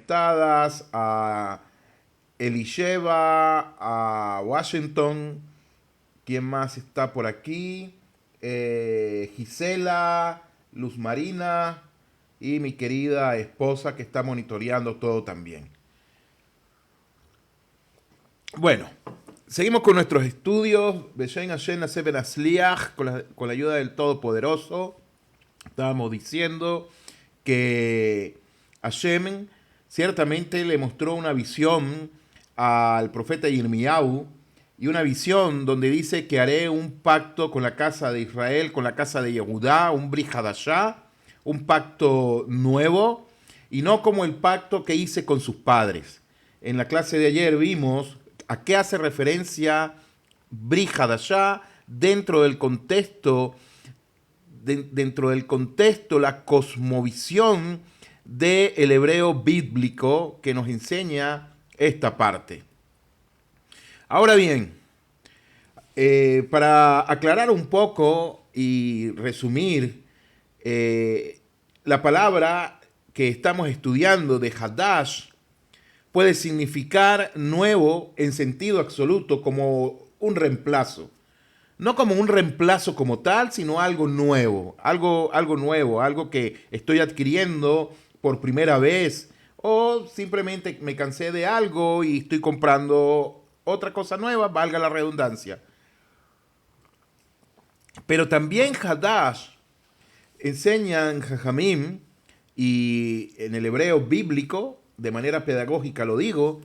conectadas, a Elisheva, a Washington. ¿Quién más está por aquí? Gisela, Luz Marina y mi querida esposa que está monitoreando todo también. Bueno, seguimos con nuestros estudios. Beshen Hashem Naseh Ben Asliach, con la ayuda del Todopoderoso. Estábamos diciendo que Hashem ciertamente le mostró una visión al profeta Yirmiyahu, y una visión donde dice que haré un pacto con la casa de Israel, con la casa de Yehudá, un Brit Hadashah, un pacto nuevo, y no como el pacto que hice con sus padres. En la clase de ayer vimos a qué hace referencia Brit Hadashah dentro del contexto, la cosmovisión del hebreo bíblico que nos enseña esta parte. Ahora bien, para aclarar un poco y resumir, la palabra que estamos estudiando de Hadash puede significar nuevo en sentido absoluto, como un reemplazo. No como un reemplazo como tal, sino algo nuevo, algo nuevo, algo que estoy adquiriendo por primera vez, o simplemente me cansé de algo y estoy comprando otra cosa nueva, valga la redundancia. Pero también Hadash enseñan Jajamim, y en el hebreo bíblico, de manera pedagógica lo digo,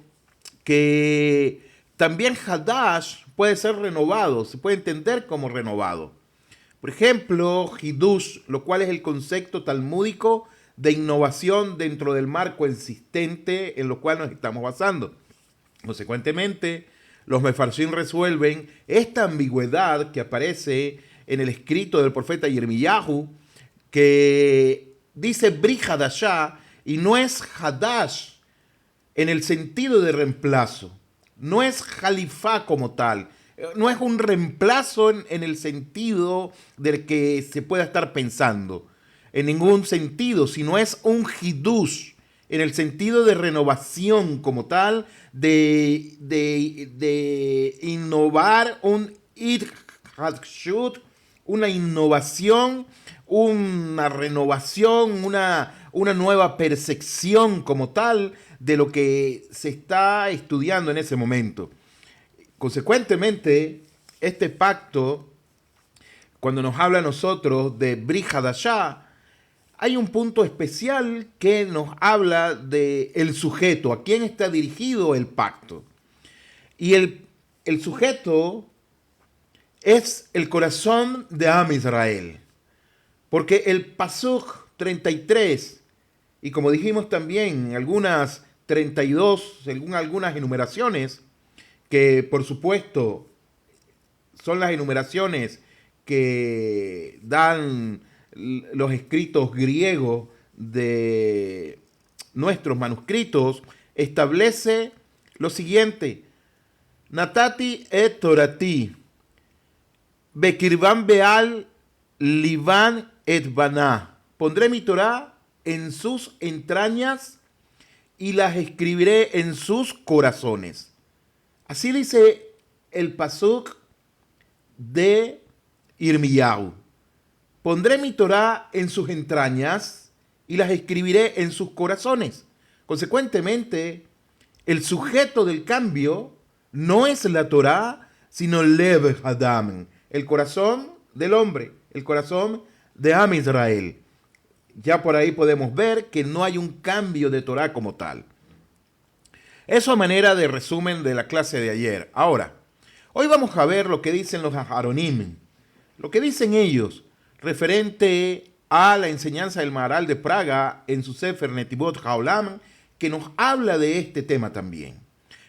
que también Hadash puede ser renovado, se puede entender como renovado. Por ejemplo, Hidush, lo cual es el concepto talmúdico de innovación dentro del marco existente en lo cual nos estamos basando. Consecuentemente, los mefarshim resuelven esta ambigüedad que aparece en el escrito del profeta Yirmiyahu, que dice Brit Hadashah y no es Hadash en el sentido de reemplazo. No es Jalifá como tal. No es un reemplazo en el sentido del que se pueda estar pensando. En ningún sentido, sino es un Hidush en el sentido de renovación como tal, de innovar, un Idhadshut, una innovación, una renovación, una nueva percepción como tal de lo que se está estudiando en ese momento. Consecuentemente, este pacto, cuando nos habla a nosotros de Brit Hadashah, hay un punto especial que nos habla del sujeto, a quién está dirigido el pacto. Y el sujeto es el corazón de Am Israel. Porque el Pasuk 33, y como dijimos también, en algunas 32, según algunas enumeraciones, que por supuesto son las enumeraciones que dan los escritos griegos de nuestros manuscritos, establece lo siguiente: Natati et Torati, Bekirban Beal, Liban et Baná. Pondré mi Torah en sus entrañas y las escribiré en sus corazones. Así dice el pasuk de Yirmiyahu. Pondré mi Torah en sus entrañas y las escribiré en sus corazones. Consecuentemente, el sujeto del cambio no es la Torah, sino Lev Hadam, el corazón del hombre, el corazón de Am Israel. Ya por ahí podemos ver que no hay un cambio de Torah como tal. Eso a manera de resumen de la clase de ayer. Ahora, hoy vamos a ver lo que dicen los Aharonim, lo que dicen ellos referente a la enseñanza del Maharal de Praga en su Sefer Netivot Haolam, que nos habla de este tema también.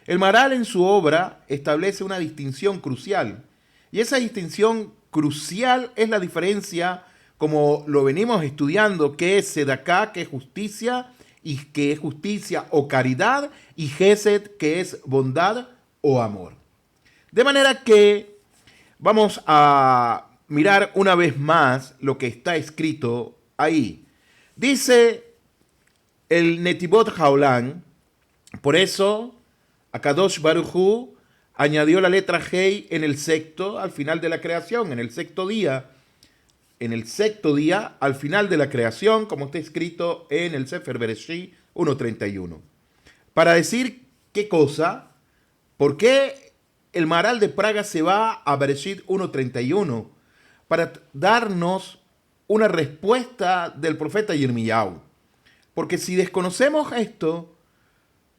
El Maharal en su obra establece una distinción crucial, y esa distinción crucial es la diferencia, como lo venimos estudiando, que es Sedaká, que es justicia, y que es justicia o caridad, y Gesed, que es bondad o amor. De manera que vamos a mirar una vez más lo que está escrito ahí. Dice el Netivot Haolam. Por eso, Akadosh Baruj Hu añadió la letra Hei en el sexto, al final de la creación, en el sexto día, al final de la creación, como está escrito en el Sefer Bereshit 1.31. Para decir qué cosa, por qué el Maharal de Praga se va a Bereshit 1.31, para darnos una respuesta del profeta Yirmiyahu. Porque si desconocemos esto,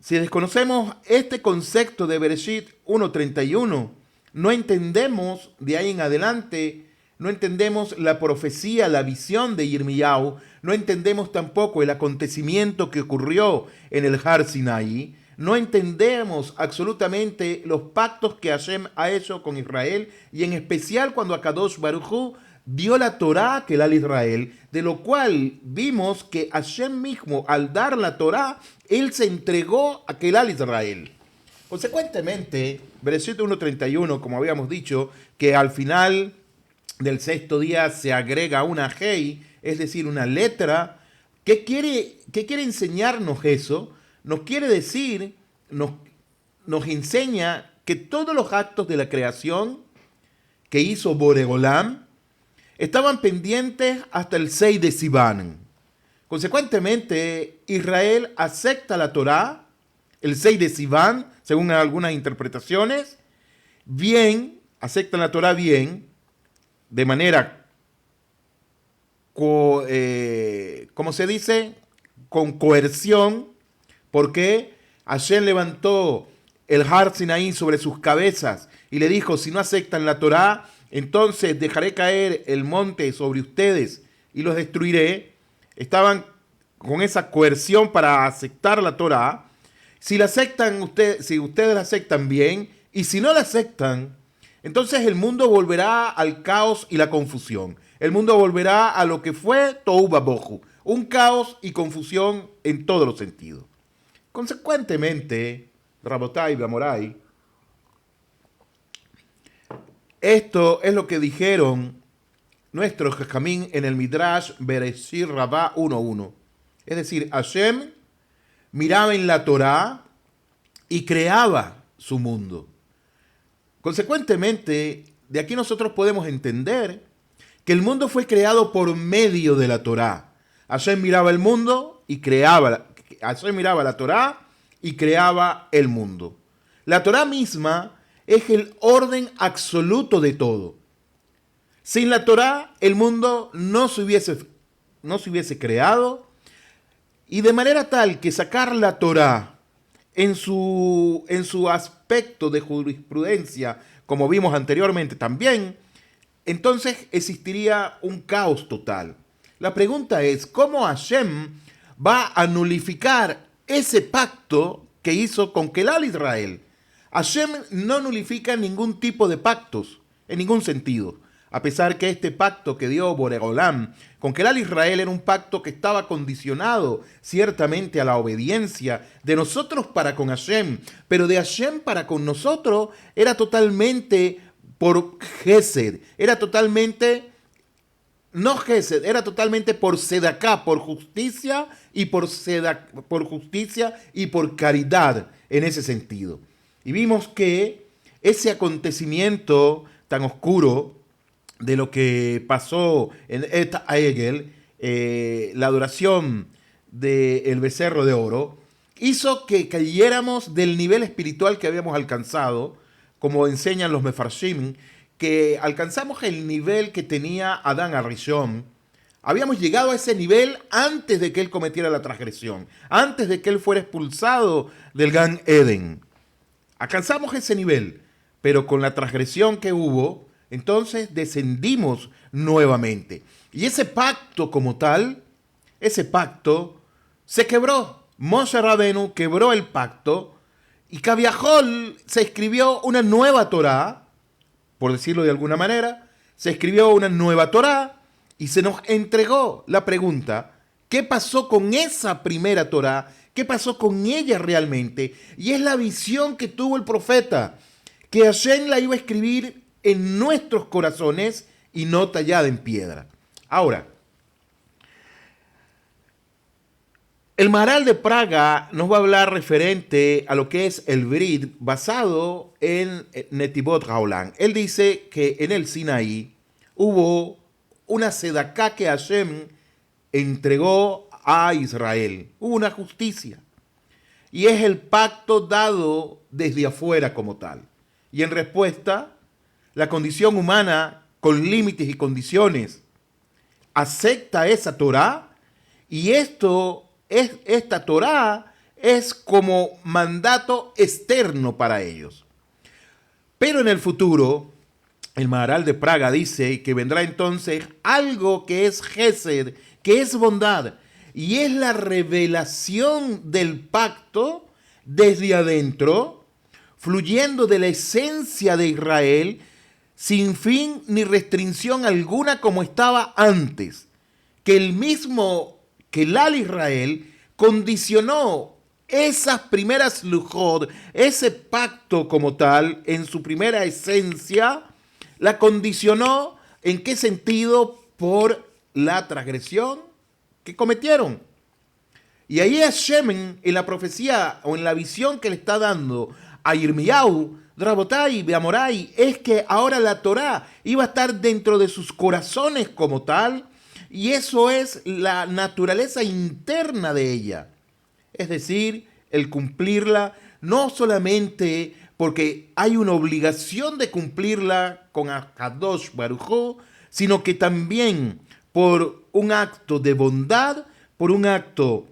si desconocemos este concepto de Bereshit 1.31, no entendemos de ahí en adelante, no entendemos la profecía, la visión de Yirmiyahu, no entendemos tampoco el acontecimiento que ocurrió en el Har Sinaí, no entendemos absolutamente los pactos que Hashem ha hecho con Israel, y en especial cuando Akadosh Baruj Hu dio la Torá que al Israel, de lo cual vimos que Hashem mismo, al dar la Torá, él se entregó a aquel al Israel. Consecuentemente, Bereshit 1.31, como habíamos dicho, que al final del sexto día se agrega una Hei, es decir, una letra. ¿Qué quiere enseñarnos eso? Nos quiere decir, nos enseña que todos los actos de la creación que hizo Boreolam estaban pendientes hasta el 6 de Sivan. Consecuentemente, Israel acepta la Torá el 6 de Sivan, según algunas interpretaciones, bien, aceptan la Torá bien, de manera, ¿cómo se dice? Con coerción, porque Hashem levantó el Har Sinaí sobre sus cabezas y le dijo, si no aceptan la Torá, entonces dejaré caer el monte sobre ustedes y los destruiré. Estaban con esa coerción para aceptar la Torá. Si la aceptan si ustedes la aceptan bien, y si no la aceptan, entonces el mundo volverá al caos y la confusión. El mundo volverá a lo que fue Tohu Vabohu, un caos y confusión en todos los sentidos. Consecuentemente, Rabotai, Bamorai, esto es lo que dijeron nuestros Jajamín en el Midrash Bereshit Rabbah 1.1. Es decir, Hashem miraba en la Torá y creaba su mundo. Consecuentemente, de aquí nosotros podemos entender que el mundo fue creado por medio de la Torá. Hashem miraba el mundo y creaba, Hashem miraba la Torá y creaba el mundo. La Torá misma es el orden absoluto de todo. Sin la Torá, el mundo no se hubiese creado, y de manera tal que sacar la Torá en su aspecto de jurisprudencia, como vimos anteriormente también, entonces existiría un caos total. La pregunta es, ¿cómo Hashem va a nulificar ese pacto que hizo con Kelal Israel? Hashem no nulifica ningún tipo de pactos, en ningún sentido. A pesar que este pacto que dio Boreolam con Kelal Israel era un pacto que estaba condicionado ciertamente a la obediencia de nosotros para con Hashem, pero de Hashem para con nosotros era totalmente por Gesed, era totalmente, no Gesed, era totalmente por Sedaká, por justicia y por justicia y por caridad en ese sentido. Y vimos que ese acontecimiento tan oscuro de lo que pasó en Et Egel, la adoración del becerro de oro, hizo que cayéramos del nivel espiritual que habíamos alcanzado, como enseñan los Mefarshim, que alcanzamos el nivel que tenía Adán Arishon. Habíamos llegado a ese nivel antes de que él cometiera la transgresión, antes de que él fuera expulsado del Gan Eden. Alcanzamos ese nivel, pero con la transgresión que hubo, entonces descendimos nuevamente. Y ese pacto como tal, ese pacto se quebró. Moshe Rabenu quebró el pacto y Kaviahol se escribió una nueva Torá, por decirlo de alguna manera, se escribió una nueva Torá y se nos entregó la pregunta, ¿qué pasó con esa primera Torá? ¿Qué pasó con ella realmente? Y es la visión que tuvo el profeta, que Hashem la iba a escribir en nuestros corazones y no tallada en piedra. Ahora, El Maharal de Praga nos va a hablar referente a lo que es el Brit basado en Netivot Haolam. Él dice que en el Sinaí hubo una sedaká que Hashem entregó a Israel. Hubo una justicia. Y es el pacto dado desde afuera como tal. Y en respuesta, la condición humana, con límites y condiciones, acepta esa Torá, y esta Torá es como mandato externo para ellos. Pero en el futuro, el Maharal de Praga dice que vendrá entonces algo que es Gesed, que es bondad, y es la revelación del pacto desde adentro, fluyendo de la esencia de Israel, sin fin ni restricción alguna como estaba antes. Que el mismo Kelal Israel condicionó esas primeras lujot, ese pacto como tal, en su primera esencia, la condicionó, ¿en qué sentido? Por la transgresión que cometieron. Y ahí Hashem, en la profecía o en la visión que le está dando a Yirmiyahu, Rabotai, Beamorai, es que ahora la Torá iba a estar dentro de sus corazones como tal, y eso es la naturaleza interna de ella. Es decir, el cumplirla no solamente porque hay una obligación de cumplirla con Akadosh Baruj Hu, sino que también por un acto de bondad, por un acto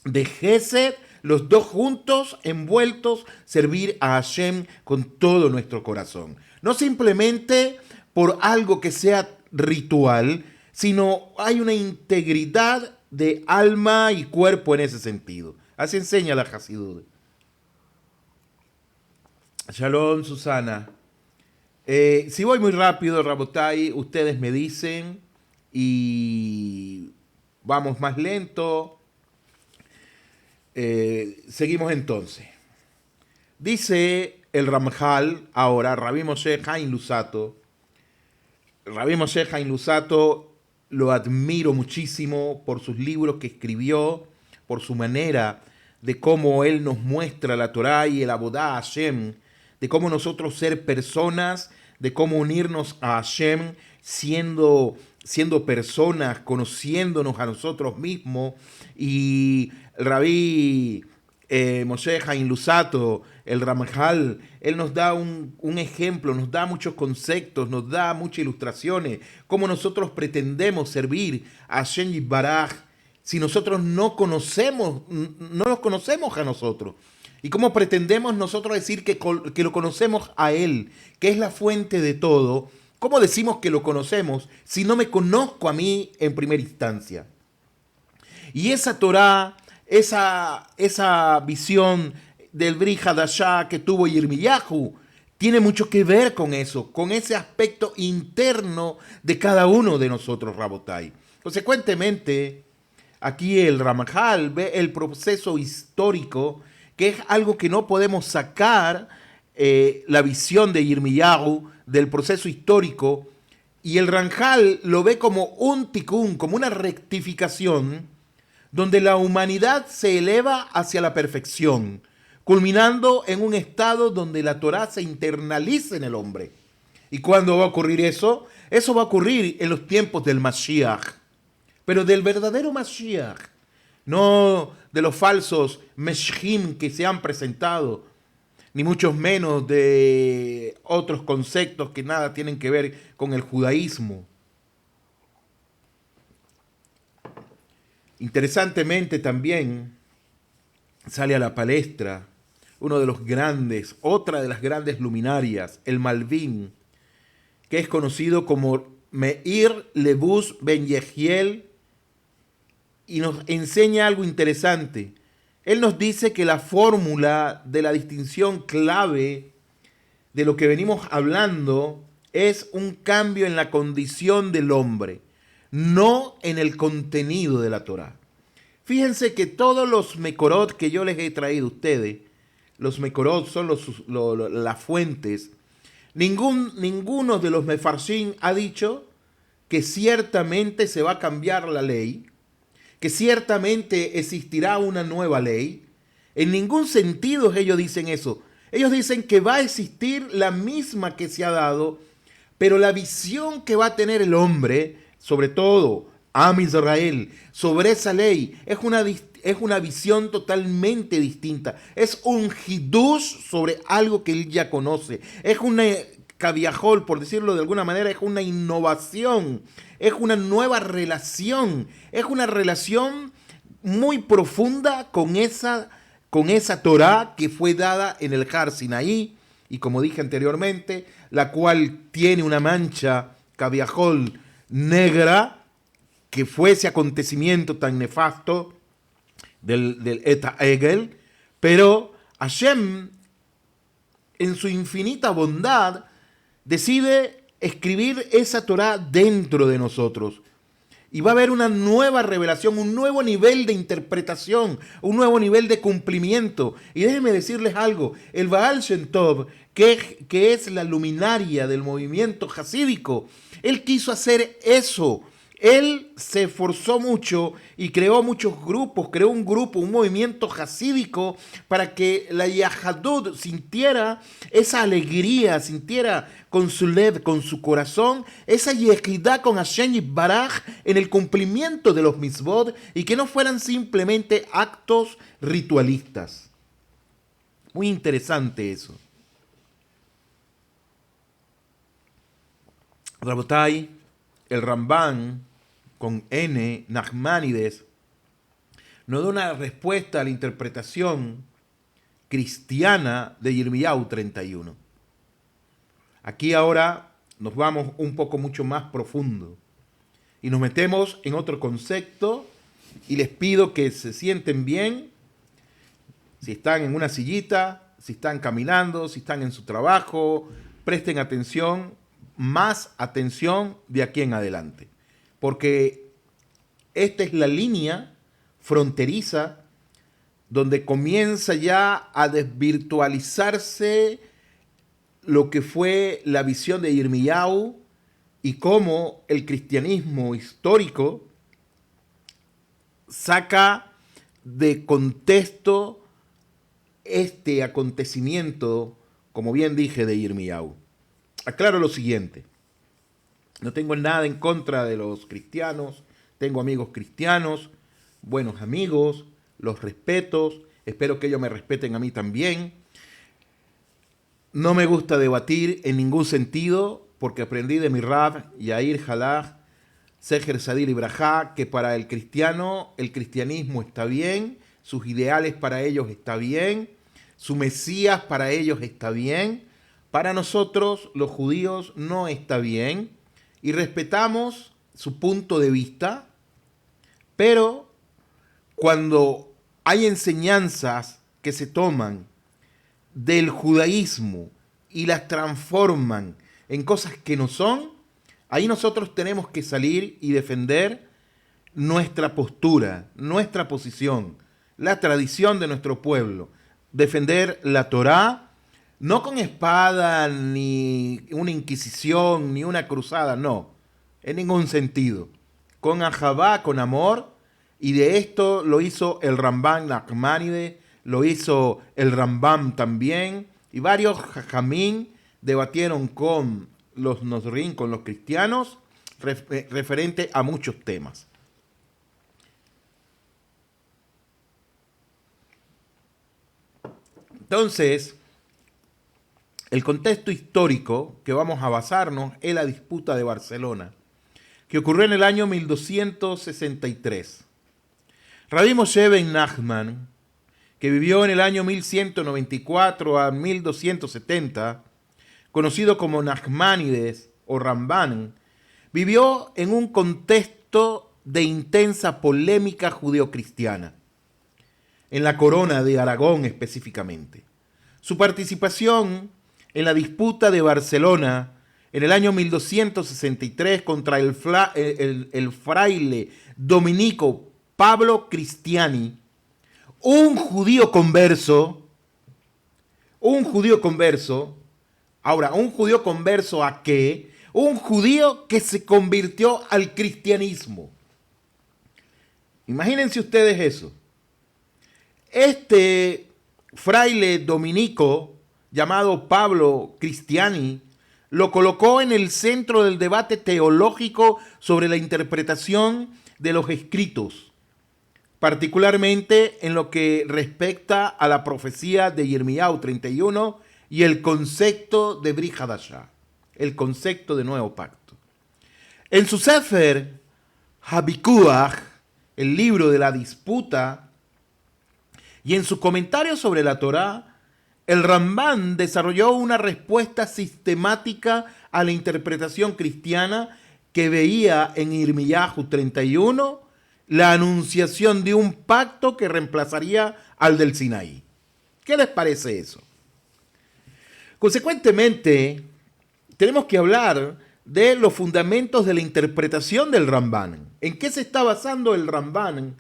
de Gesed, los dos juntos, envueltos, servir a Hashem con todo nuestro corazón. No simplemente por algo que sea ritual, sino hay una integridad de alma y cuerpo en ese sentido. Así enseña la Hasidut. Shalom, Susana. Si voy muy rápido, Rabotai, ustedes me dicen y vamos más lento. Seguimos entonces. Dice el Ramjal, ahora, Rabbi Moshe Haim Luzzatto. Rabbi Moshe Haim Luzzatto lo admiro muchísimo por sus libros que escribió, por su manera de cómo él nos muestra la Torá y el Abodá a Hashem, de cómo nosotros ser personas, de cómo unirnos a Hashem siendo personas, conociéndonos a nosotros mismos. Y Rabí Moshe Haim Luzzatto, el Ramjal, él nos da un ejemplo, nos da muchos conceptos, nos da muchas ilustraciones, cómo nosotros pretendemos servir a Hashem Yitbaraj si nosotros no nos conocemos a nosotros. Y cómo pretendemos nosotros decir que lo conocemos a Él, que es la fuente de todo. ¿Cómo decimos que lo conocemos si no me conozco a mí en primera instancia? Y esa Torá, esa visión del Brit Hadashah que tuvo Yirmiyahu, tiene mucho que ver con eso, con ese aspecto interno de cada uno de nosotros, Rabotai. Consecuentemente, aquí el Ramjal ve el proceso histórico, que es algo que no podemos sacar, la visión de Yirmiyahu del proceso histórico, y el Ramjal lo ve como un tikkun, como una rectificación, donde la humanidad se eleva hacia la perfección, culminando en un estado donde la Torá se internaliza en el hombre. ¿Y cuándo va a ocurrir eso? Eso va a ocurrir en los tiempos del Mashiach, pero del verdadero Mashiach, no de los falsos Meshchim que se han presentado, ni mucho menos de otros conceptos que nada tienen que ver con el judaísmo. Interesantemente también sale a la palestra uno de los grandes, otra de las grandes luminarias, el Malvin, que es conocido como Meir Lebus Ben Yehiel, y nos enseña algo interesante. Él nos dice que la fórmula de la distinción clave de lo que venimos hablando es un cambio en la condición del hombre, no en el contenido de la Torá. Fíjense que todos los mekorot que yo les he traído a ustedes, los mekorot son las fuentes, ninguno de los mefarshim ha dicho que ciertamente se va a cambiar la ley, que ciertamente existirá una nueva ley. En ningún sentido ellos dicen eso. Ellos dicen que va a existir la misma que se ha dado, pero la visión que va a tener el hombre, sobre todo Am Israel, sobre esa ley, es una visión totalmente distinta. Es un hidush sobre algo que él ya conoce. Es una caviajol, por decirlo de alguna manera, es una innovación. Es una nueva relación. Es una relación muy profunda con esa Torá que fue dada en el Har Sinaí, y como dije anteriormente, la cual tiene una mancha caviajol negra, que fue ese acontecimiento tan nefasto del Eta Egel, pero Hashem, en su infinita bondad, decide escribir esa Torá dentro de nosotros. Y va a haber una nueva revelación, un nuevo nivel de interpretación, un nuevo nivel de cumplimiento. Y déjenme decirles algo, el Baal Shem Tov, que es la luminaria del movimiento hasídico, él quiso hacer eso. Él se esforzó mucho y creó muchos grupos, creó un grupo, un movimiento hasídico para que la Yahadut sintiera esa alegría, sintiera con su lev, con su corazón, esa yehidá con Hashem Yitbaraj en el cumplimiento de los mitzvot y que no fueran simplemente actos ritualistas. Muy interesante eso. Rabotai, el Rambán, con N, Nachmanides, nos da una respuesta a la interpretación cristiana de Yirmiyahu 31. Aquí ahora nos vamos un poco mucho más profundo y nos metemos en otro concepto y les pido que se sienten bien, si están en una sillita, si están caminando, si están en su trabajo, presten atención, más atención de aquí en adelante. Porque esta es la línea fronteriza donde comienza ya a desvirtualizarse lo que fue la visión de Yirmiyahu y cómo el cristianismo histórico saca de contexto este acontecimiento, como bien dije, de Yirmiyahu. Aclaro lo siguiente. No tengo nada en contra de los cristianos, tengo amigos cristianos, buenos amigos, los respeto, espero que ellos me respeten a mí también. No me gusta debatir en ningún sentido, porque aprendí de mi Rab, Yair Halach, Seher Sadil Ibrahá, que para el cristiano, el cristianismo está bien, sus ideales para ellos está bien, su Mesías para ellos está bien, para nosotros, los judíos, no está bien. Y respetamos su punto de vista, pero cuando hay enseñanzas que se toman del judaísmo y las transforman en cosas que no son, ahí nosotros tenemos que salir y defender nuestra postura, nuestra posición, la tradición de nuestro pueblo, defender la Torá, no con espada, ni una inquisición, ni una cruzada, no, en ningún sentido. Con ahabá, con amor, y de esto lo hizo el Rambam Nachmanides, lo hizo el Rambam también, y varios jajamín debatieron con los nosrín, con los cristianos, referente a muchos temas. Entonces, el contexto histórico que vamos a basarnos es la disputa de Barcelona, que ocurrió en el año 1263. Rabbi Moshe ben Nachman, que vivió en el año 1194 a 1270, conocido como Nachmanides o Ramban, vivió en un contexto de intensa polémica judeocristiana, en la corona de Aragón específicamente. Su participación en la disputa de Barcelona en el año 1263 contra el fraile dominico Pablo Cristiani, un judío converso. Ahora, ¿un judío converso a qué? Un judío que se convirtió al cristianismo. Imagínense ustedes eso. Este fraile dominico llamado Pablo Cristiani lo colocó en el centro del debate teológico sobre la interpretación de los escritos, particularmente en lo que respecta a la profecía de Yirmiyahu 31 y el concepto de Brit Hadashah, el concepto de nuevo pacto. En su Sefer Habikuach, el libro de la disputa, y en su comentario sobre la Torá, el Rambán desarrolló una respuesta sistemática a la interpretación cristiana que veía en Yirmiyahu 31 la anunciación de un pacto que reemplazaría al del Sinaí. ¿Qué les parece eso? Consecuentemente, tenemos que hablar de los fundamentos de la interpretación del Rambán. ¿En qué se está basando el Rambán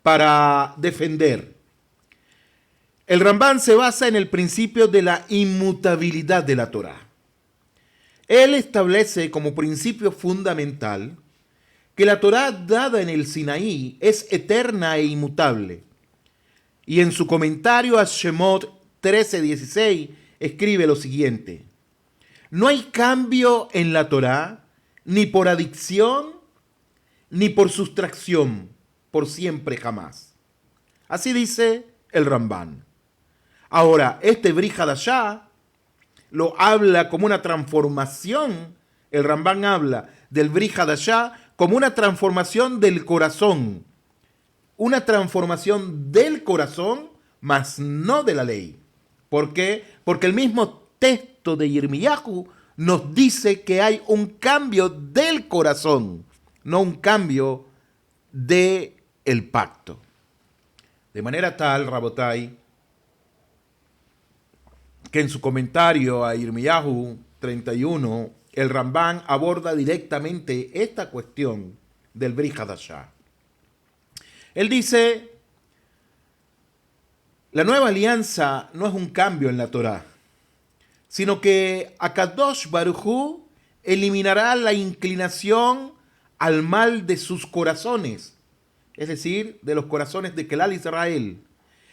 para defender? El Rambán se basa en el principio de la inmutabilidad de la Torá. Él establece como principio fundamental que la Torá dada en el Sinaí es eterna e inmutable. Y en su comentario a Shemot 13:16 escribe lo siguiente: no hay cambio en la Torá, ni por adición, ni por sustracción, por siempre jamás. Así dice el Rambán. Ahora, este Brit Hadashah lo habla como una transformación. El Rambán habla del Brit Hadashah como una transformación del corazón. Una transformación del corazón, mas no de la ley. ¿Por qué? Porque el mismo texto de Yirmiyahu nos dice que hay un cambio del corazón, no un cambio del pacto. De manera tal, Rabotai, que en su comentario a Yirmiyahu 31, el Rambán aborda directamente esta cuestión del Brit Hadashah. Él dice: la nueva alianza no es un cambio en la Torá, sino que Akadosh Baruj Hu eliminará la inclinación al mal de sus corazones, es decir, de los corazones de Kelal Israel,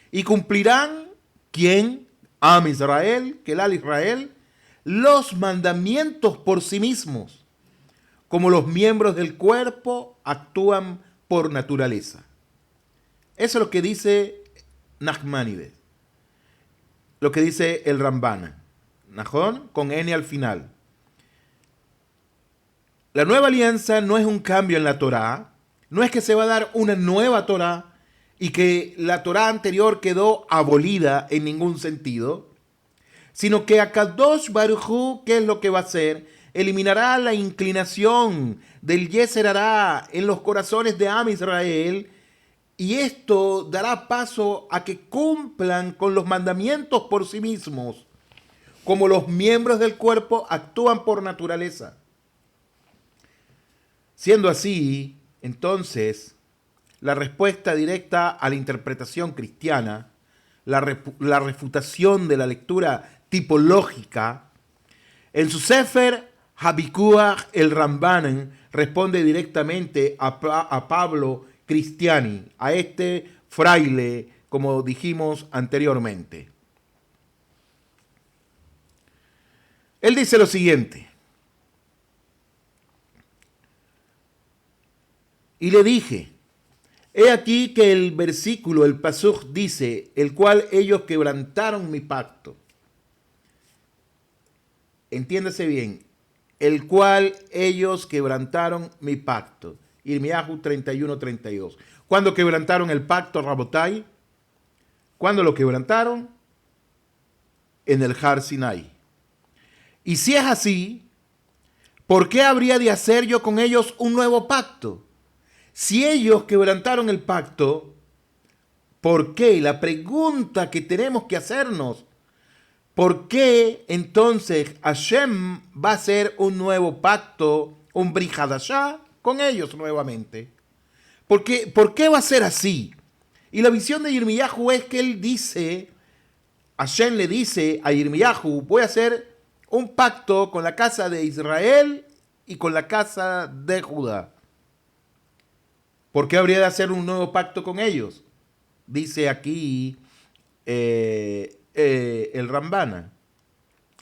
y cumplirán, ¿quién? Am Israel, Kelal Israel, los mandamientos por sí mismos, como los miembros del cuerpo actúan por naturaleza. Eso es lo que dice Nachmanides, lo que dice el Rambán, Najón con N al final. La nueva alianza no es un cambio en la Torá, no es que se va a dar una nueva Torá y que la Torá anterior quedó abolida en ningún sentido, sino que Akadosh Baruj Hu, ¿qué es lo que va a hacer? Eliminará la inclinación del Yeser Hará en los corazones de Am Israel, y esto dará paso a que cumplan con los mandamientos por sí mismos, como los miembros del cuerpo actúan por naturaleza. Siendo así, entonces, la respuesta directa a la interpretación cristiana, la refutación de la lectura tipológica, en su Sefer Habikuach, el Rambán responde directamente a Pablo Cristiani, a este fraile, como dijimos anteriormente. Él dice lo siguiente: y le dije, he aquí que el versículo, el Pasuk dice, el cual ellos quebrantaron mi pacto. Entiéndase bien, el cual ellos quebrantaron mi pacto. Yirmiyahu 31:32. ¿Cuándo quebrantaron el pacto, Rabotai? ¿Cuándo lo quebrantaron? En el Har Sinai. Y si es así, ¿por qué habría de hacer yo con ellos un nuevo pacto? Si ellos quebrantaron el pacto, ¿por qué? La pregunta que tenemos que hacernos, ¿por qué entonces Hashem va a hacer un nuevo pacto, un Brit Hadashah, con ellos nuevamente? ¿Por qué va a ser así? Y la visión de Yirmiyahu es que él dice, Hashem le dice a Yirmiyahu, voy a hacer un pacto con la casa de Israel y con la casa de Judá. ¿Por qué habría de hacer un nuevo pacto con ellos? Dice aquí el Rambana.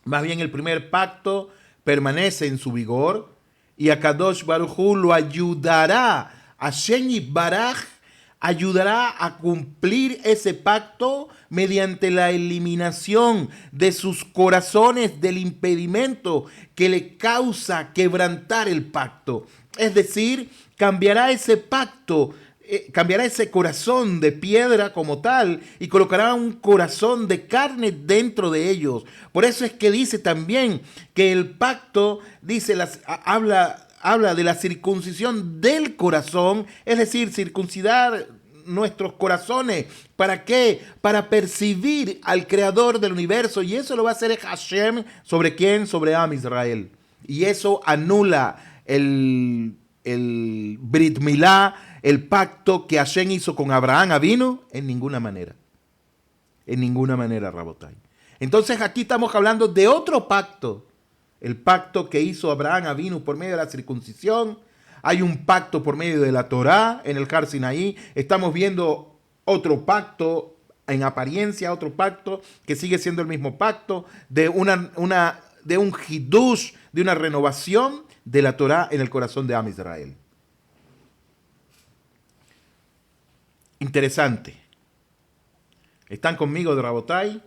Más bien el primer pacto permanece en su vigor y Akadosh Baruj Hu lo ayudará. Hashem Baraj ayudará a cumplir ese pacto mediante la eliminación de sus corazones del impedimento que le causa quebrantar el pacto. Es decir, cambiará ese pacto, cambiará ese corazón de piedra como tal y colocará un corazón de carne dentro de ellos. Por eso es que dice también que el pacto, dice, habla de la circuncisión del corazón, es decir, circuncidar nuestros corazones. ¿Para qué? Para percibir al creador del universo. Y eso lo va a hacer Hashem. ¿Sobre quién? Sobre Am Israel. Y eso anula el Brit Milá, el pacto que Hashem hizo con Abraham Avinu, en ninguna manera. En ninguna manera, Rabotai. Entonces aquí estamos hablando de otro pacto. El pacto que hizo Abraham Avinu por medio de la circuncisión. Hay un pacto por medio de la Torá en el Har Sinaí. Estamos viendo otro pacto en apariencia, otro pacto que sigue siendo el mismo pacto de un hidush, de una renovación de la Torá en el corazón de Am Israel. Interesante. ¿Están conmigo de Rabotai?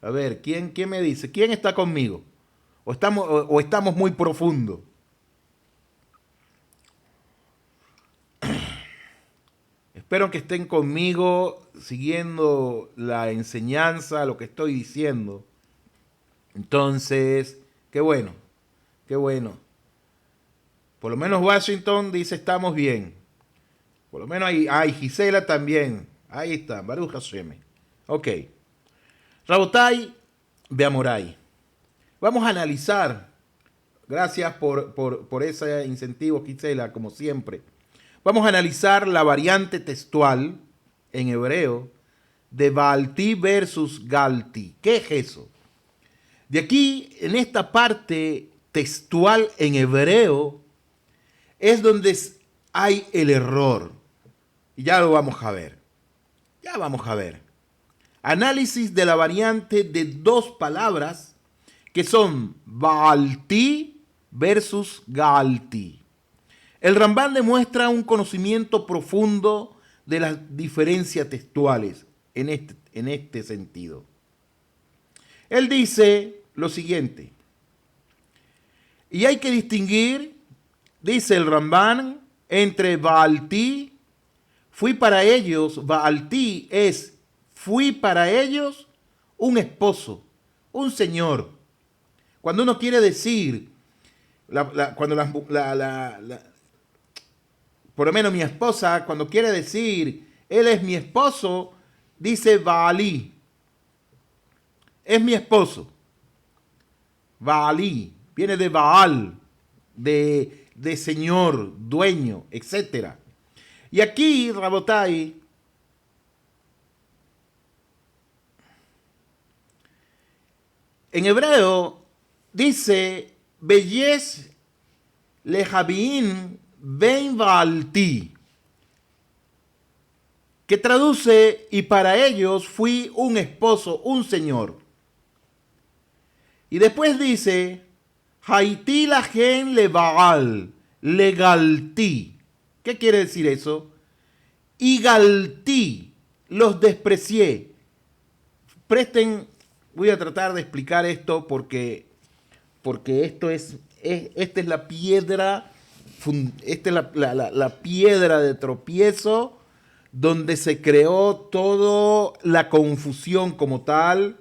A ver, ¿quién me dice? ¿Quién está conmigo? ¿O estamos muy profundo? Espero que estén conmigo siguiendo la enseñanza, lo que estoy diciendo. Entonces, qué bueno, qué bueno. Por lo menos Washington dice estamos bien. Por lo menos Gisela también. Ahí está, Baruch Hashem. Ok. Rabotai, Beamorai. Vamos a analizar. Gracias por ese incentivo, Gisela, como siempre. Vamos a analizar la variante textual en hebreo de Baalti versus Galti. ¿Qué es eso? De aquí, en esta parte textual en hebreo, es donde hay el error. Y ya lo vamos a ver. Ya vamos a ver. Análisis de la variante de dos palabras que son Baalti versus Galti. El Rambán demuestra un conocimiento profundo de las diferencias textuales en este sentido. Él dice lo siguiente. Y hay que distinguir, dice el Rambán, entre Baalti, fui para ellos, Baalti es, fui para ellos un esposo, un señor. Cuando uno quiere decir, por lo menos mi esposa, cuando quiere decir, él es mi esposo, dice Baali. Es mi esposo. Baali. Viene de Baal, de señor, dueño, etc. Y aquí, Rabotai, en hebreo, dice, Beyes lejavín ben Baalti, que traduce, y para ellos fui un esposo, un señor. Y después dice, Haití la gen le Baal, le galti. ¿Qué quiere decir eso? Y galti, los desprecié. Presten, voy a tratar de explicar esto porque esta es la piedra, esta es la piedra de tropiezo donde se creó toda la confusión como tal.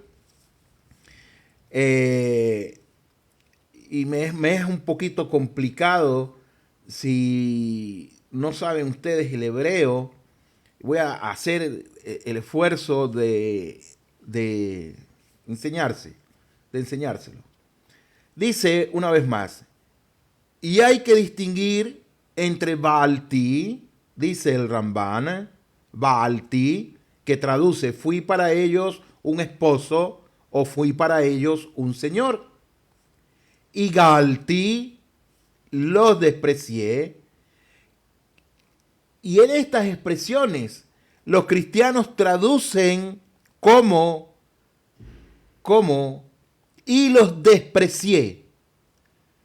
Y me es un poquito complicado si no saben ustedes el hebreo. Voy a hacer el esfuerzo de enseñárselo. Dice una vez más, y hay que distinguir entre Baalti, dice el Rambán, Baalti, que traduce fui para ellos un esposo o fui para ellos un señor. Y Galti, los desprecié, Y en estas expresiones los cristianos traducen como y los desprecié.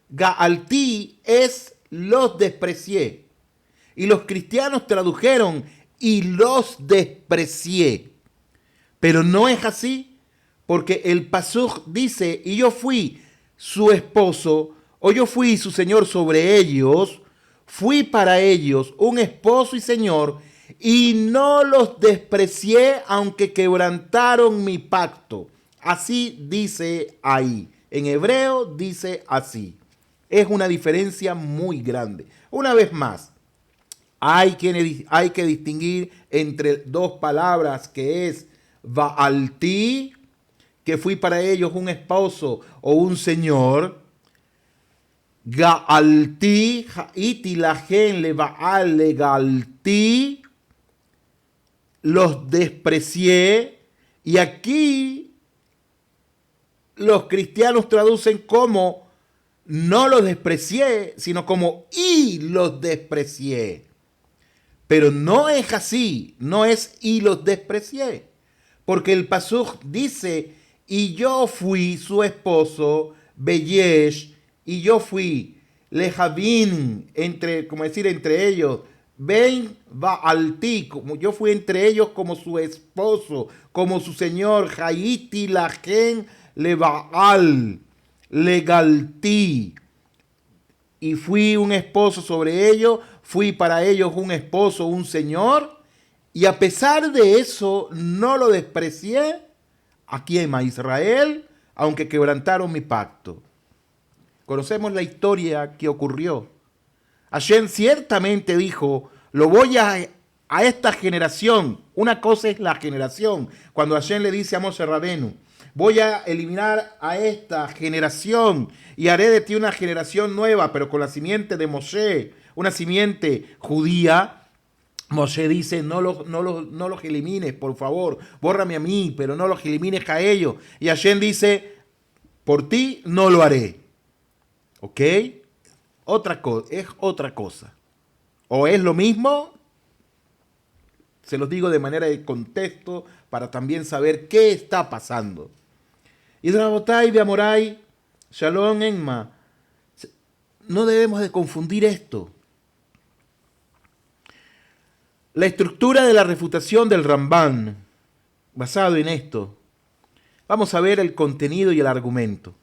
Gaalti es los desprecié. Y los cristianos tradujeron y los desprecié. Pero no es así, porque el pasuk dice, y yo fui su esposo, o yo fui su señor sobre ellos, fui para ellos un esposo y señor, y no los desprecié aunque quebrantaron mi pacto. Así dice ahí. En hebreo dice así. Es una diferencia muy grande. Una vez más, hay que distinguir entre dos palabras que es Baalti, que fui para ellos un esposo o un señor. Gaalti, Haiti la gen le Baal le Gaalti, los desprecié. Y aquí los cristianos traducen como no los desprecié, sino como y los desprecié. Pero no es así, no es y los desprecié. Porque el pasuk dice, y yo fui su esposo, Beyesh, y yo fui Lejavín, entre ellos, Ben Baalti, como yo fui entre ellos como su esposo, como su señor, Haiti Lajen Le Baal, Legalti, y fui un esposo sobre ellos, fui para ellos un esposo, un señor, y a pesar de eso no lo desprecié. ¿A quién? A Israel, aunque quebrantaron mi pacto. Conocemos la historia que ocurrió. Hashem ciertamente dijo, lo voy a esta generación. Una cosa es la generación. Cuando Hashem le dice a Moshe Rabenu, voy a eliminar a esta generación y haré de ti una generación nueva, pero con la simiente de Moshe, una simiente judía. Moshe dice, no los elimines, por favor, bórrame a mí, pero no los elimines a ellos. Y Hashem dice, por ti no lo haré. ¿Ok? Es otra cosa. O es lo mismo, se los digo de manera de contexto, para también saber qué está pasando. Y Rabotai de Amorai, Shalom Enma, no debemos de confundir esto. La estructura de la refutación del Ramban, basado en esto, vamos a ver el contenido y el argumento.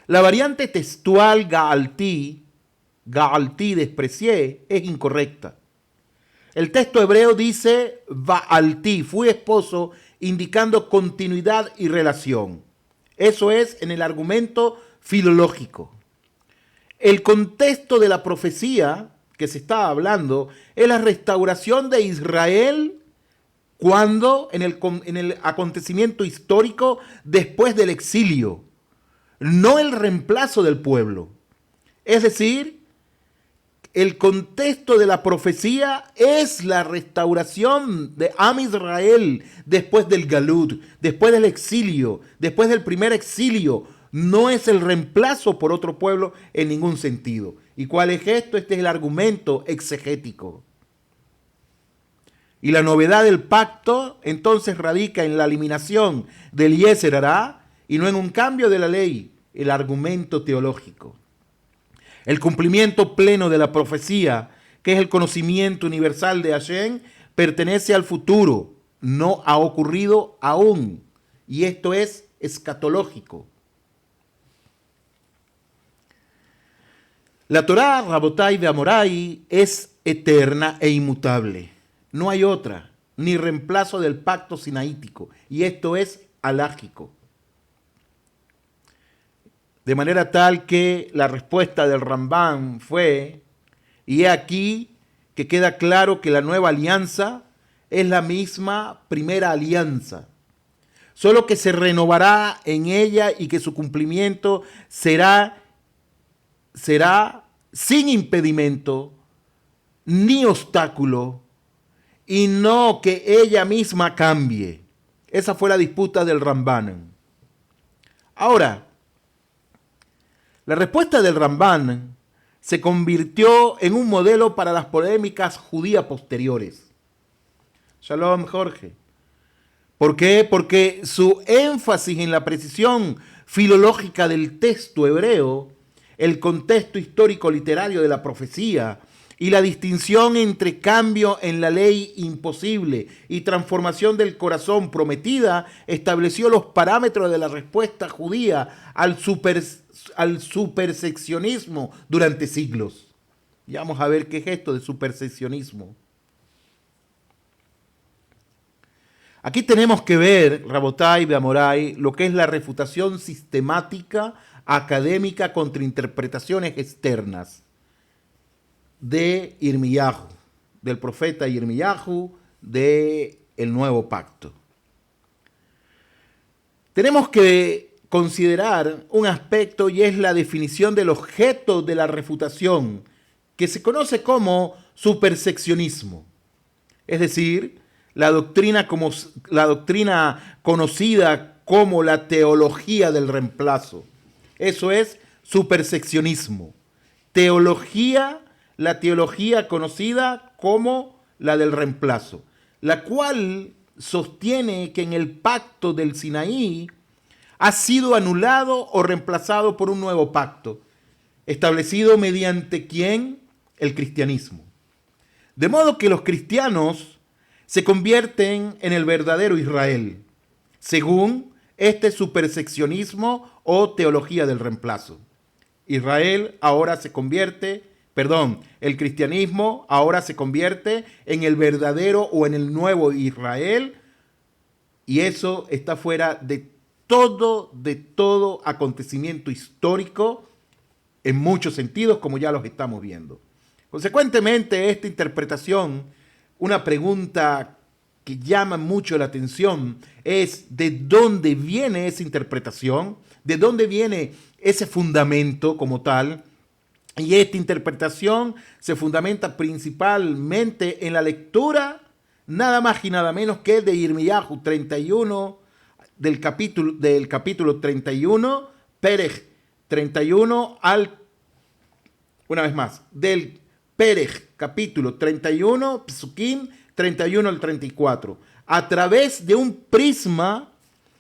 La variante textual Gaalti desprecié, es incorrecta. El texto hebreo dice Baalti, fui esposo, indicando continuidad y relación. Eso es en el argumento filológico. El contexto de la profecía que se está hablando es la restauración de Israel cuando en el acontecimiento histórico después del exilio, no el reemplazo del pueblo. Es decir, el contexto de la profecía es la restauración de Am Israel después del Galut, después del exilio, después del primer exilio. No es el reemplazo por otro pueblo en ningún sentido. ¿Y cuál es esto? Este es el argumento exegético. Y la novedad del pacto entonces radica en la eliminación del Yeser Hará y no en un cambio de la ley, el argumento teológico. El cumplimiento pleno de la profecía, que es el conocimiento universal de Hashem, pertenece al futuro, no ha ocurrido aún. Y esto es escatológico. La Torá, Rabotai de Amorai, es eterna e inmutable. No hay otra, ni reemplazo del pacto sinaítico. Y esto es alágico. De manera tal que la respuesta del Ramban fue, y he aquí que queda claro que la nueva alianza es la misma primera alianza, solo que se renovará en ella y que su cumplimiento será sin impedimento ni obstáculo, y no que ella misma cambie. Esa fue la disputa del Ramban. Ahora, la respuesta del Ramban se convirtió en un modelo para las polémicas judías posteriores. Shalom, Jorge. ¿Por qué? Porque su énfasis en la precisión filológica del texto hebreo, el contexto histórico literario de la profecía y la distinción entre cambio en la ley imposible y transformación del corazón prometida estableció los parámetros de la respuesta judía al superseccionismo durante siglos. Y vamos a ver qué es esto de superseccionismo. Aquí tenemos que ver, Rabotai, Beamorai, lo que es la refutación sistemática académica contra interpretaciones externas de Irmiyahu, del profeta Irmiyahu, del Nuevo Pacto. Tenemos que considerar un aspecto y es la definición del objeto de la refutación, que se conoce como superseccionismo, es decir, la doctrina conocida como la teología del reemplazo. Eso es superseccionismo. La teología conocida como la del reemplazo, la cual sostiene que en el pacto del Sinaí ha sido anulado o reemplazado por un nuevo pacto, establecido mediante ¿quién? El cristianismo. De modo que los cristianos se convierten en el verdadero Israel, según este superseccionismo o teología del reemplazo. El cristianismo ahora se convierte en el verdadero o en el nuevo Israel, y eso está fuera de todo acontecimiento histórico en muchos sentidos, como ya los estamos viendo. Consecuentemente, esta interpretación, una pregunta que llama mucho la atención es ¿de dónde viene esa interpretación? ¿De dónde viene ese fundamento como tal? Y esta interpretación se fundamenta principalmente en la lectura nada más y nada menos que de Irmiyahu 31, del capítulo 31, Perej 31 del Perej, capítulo 31, Psukim 31 al 34, a través de un prisma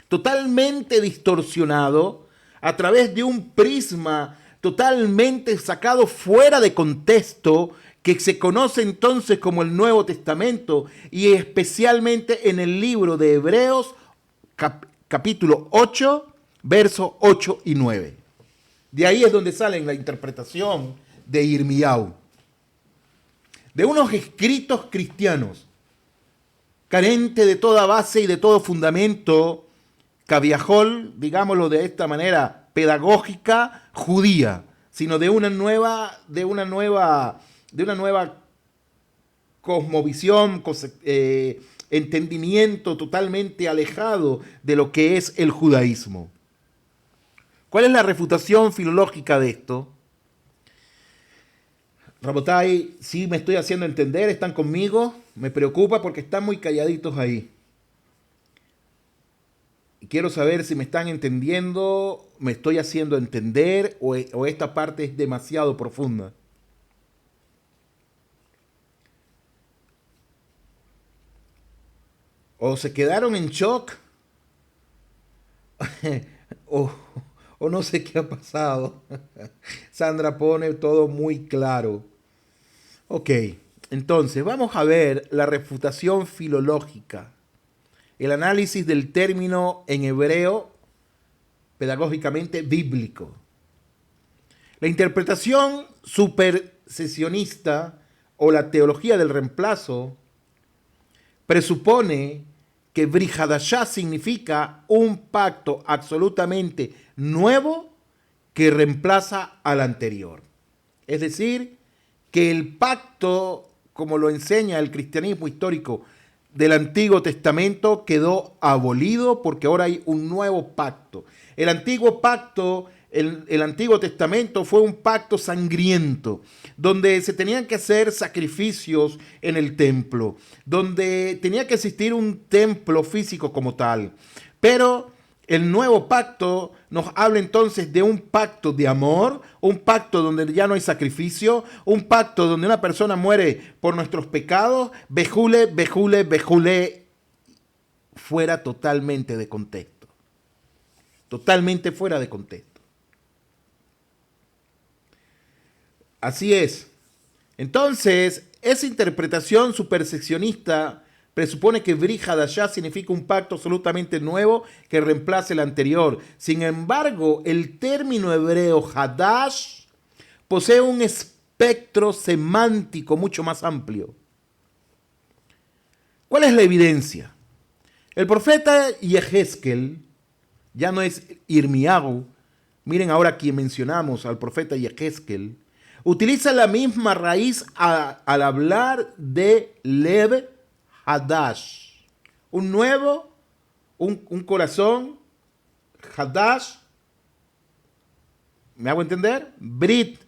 totalmente distorsionado, a través de un prisma totalmente sacado fuera de contexto, que se conoce entonces como el Nuevo Testamento, y especialmente en el libro de Hebreos, capítulo 8, versos 8 y 9. De ahí es donde sale la interpretación de Irmiyahu, de unos escritos cristianos, carente de toda base y de todo fundamento, caviajol, digámoslo de esta manera, pedagógica judía, sino de una nueva cosmovisión, entendimiento totalmente alejado de lo que es el judaísmo. ¿Cuál es la refutación filológica de esto? Rabotai, sí me estoy haciendo entender, están conmigo, me preocupa porque están muy calladitos ahí. Y quiero saber si me están entendiendo, me estoy haciendo entender o esta parte es demasiado profunda. O se quedaron en shock, o no sé qué ha pasado. Sandra pone todo muy claro. Ok, entonces vamos a ver la refutación filológica, el análisis del término en hebreo pedagógicamente bíblico. La interpretación supersesionista o la teología del reemplazo presupone que Brit Hadashah significa un pacto absolutamente nuevo que reemplaza al anterior. Es decir, que el pacto, como lo enseña el cristianismo histórico del Antiguo Testamento, quedó abolido porque ahora hay un nuevo pacto. El antiguo pacto, el Antiguo Testamento fue un pacto sangriento, donde se tenían que hacer sacrificios en el templo, donde tenía que existir un templo físico como tal. Pero El nuevo pacto nos habla entonces de un pacto de amor, un pacto donde ya no hay sacrificio, un pacto donde una persona muere por nuestros pecados, bejule, bejule, bejule, fuera totalmente de contexto. Totalmente fuera de contexto. Así es. Entonces, esa interpretación superseccionista presupone que Brit Hadashah significa un pacto absolutamente nuevo que reemplace el anterior. Sin embargo, el término hebreo Hadash posee un espectro semántico mucho más amplio. ¿Cuál es la evidencia? El profeta Yehezkel, ya no es Irmiyahu, miren ahora aquí mencionamos al profeta Yehezkel, utiliza la misma raíz al hablar de Lev Hadash, un nuevo, un corazón, Hadash, ¿me hago entender? Brit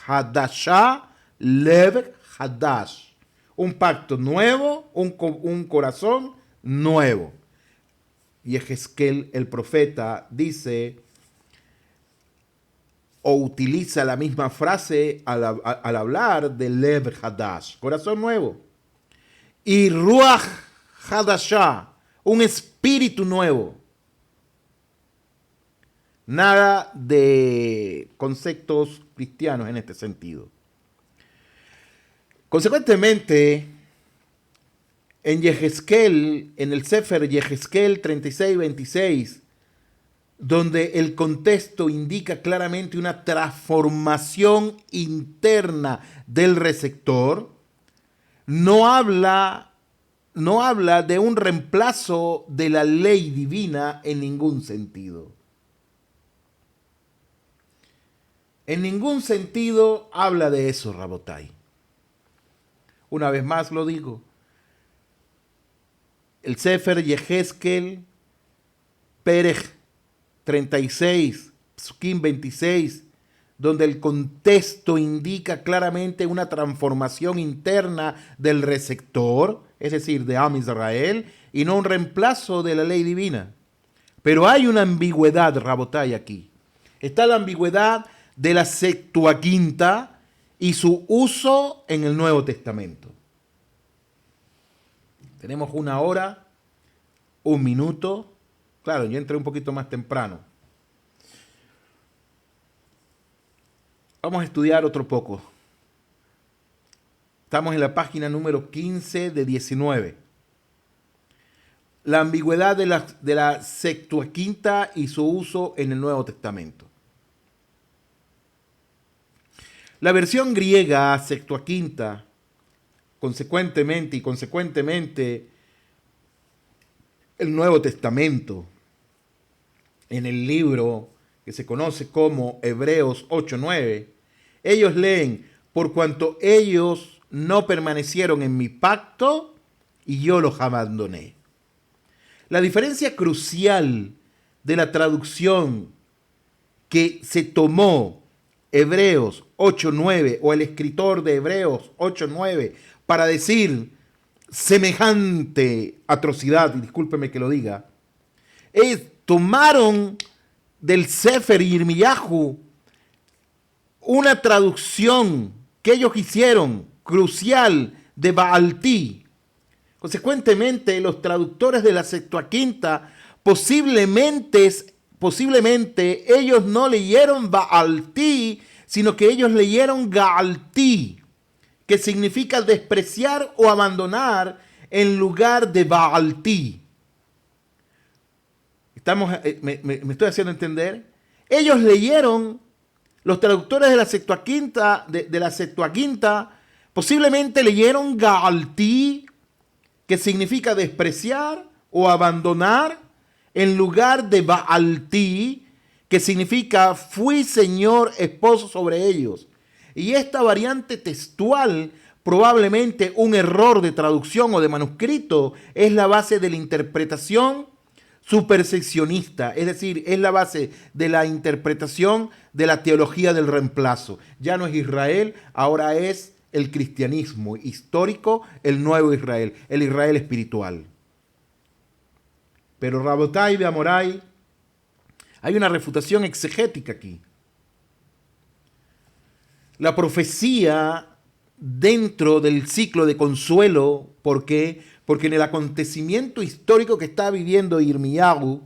Hadashah, Lev Hadash, un pacto nuevo, un corazón nuevo. Y Yehezkel, el profeta, dice o utiliza la misma frase al hablar de Lev Hadash, corazón nuevo. Y Ruach Hadashah, un espíritu nuevo. Nada de conceptos cristianos en este sentido. Consecuentemente, en Yehezkel, en el Sefer Yehezkel 36-26, donde el contexto indica claramente una transformación interna del receptor, no habla de un reemplazo de la ley divina en ningún sentido. En ningún sentido habla de eso, Rabotai. Una vez más lo digo. El Sefer Yehezkel, Perej 36, Psukim 26, donde el contexto indica claramente una transformación interna del receptor, es decir, de Am Israel, y no un reemplazo de la ley divina. Pero hay una ambigüedad, Rabotai, aquí. Está la ambigüedad de la Septuaginta y su uso en el Nuevo Testamento. Tenemos 1 hora, 1 minuto. Claro, yo entré un poquito más temprano. Vamos a estudiar otro poco. Estamos en la página número 15 de 19. La ambigüedad de la Septuaginta y su uso en el Nuevo Testamento. La versión griega Septuaginta, consecuentemente el Nuevo Testamento, en el libro que se conoce como Hebreos 8:9, ellos leen, por cuanto ellos no permanecieron en mi pacto y yo los abandoné. La diferencia crucial de la traducción que se tomó Hebreos 8:9 o el escritor de Hebreos 8:9 para decir semejante atrocidad, y discúlpeme que lo diga, tomaron del Sefer Yirmiyahu una traducción que ellos hicieron crucial de Baaltí. Consecuentemente, los traductores de la Septuaginta posiblemente ellos no leyeron Baaltí, sino que ellos leyeron Gaaltí, que significa despreciar o abandonar en lugar de Baaltí. ¿Me estoy haciendo entender? Ellos leyeron, los traductores de la Septuaginta, posiblemente leyeron Gaaltí, que significa despreciar o abandonar, en lugar de Baaltí, que significa fui Señor esposo sobre ellos. Y esta variante textual, probablemente un error de traducción o de manuscrito, es la base de la interpretación superseccionista, es decir, es la base de la interpretación de la teología del reemplazo. Ya no es Israel, ahora es el cristianismo histórico, el nuevo Israel, el Israel espiritual. Pero Rabotai de Amorai, hay una refutación exegética aquí. La profecía dentro del ciclo de consuelo, ¿por qué? Porque en el acontecimiento histórico que está viviendo Irmiyahu,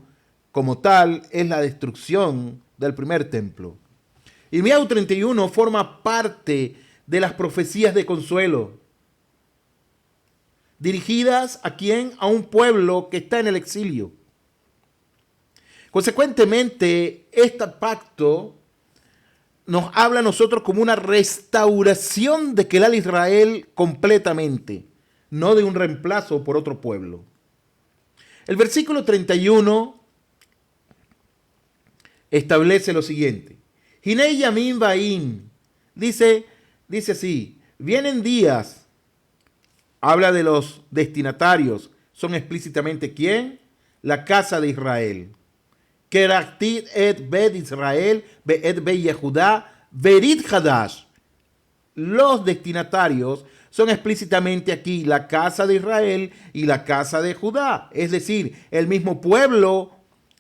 como tal, es la destrucción del primer templo. Irmiyahu 31 forma parte de las profecías de consuelo, dirigidas ¿a quién? A un pueblo que está en el exilio. Consecuentemente, este pacto nos habla a nosotros como una restauración de Kelal Israel completamente, no de un reemplazo por otro pueblo. El versículo 31 establece lo siguiente. Hinei Yamim Baim, dice así, vienen días, habla de los destinatarios, son explícitamente ¿quién? La casa de Israel. Kerachtit et Bet Israel, et Bet Yehudá, Berit Hadash. Los destinatarios son explícitamente aquí la casa de Israel y la casa de Judá, es decir, el mismo pueblo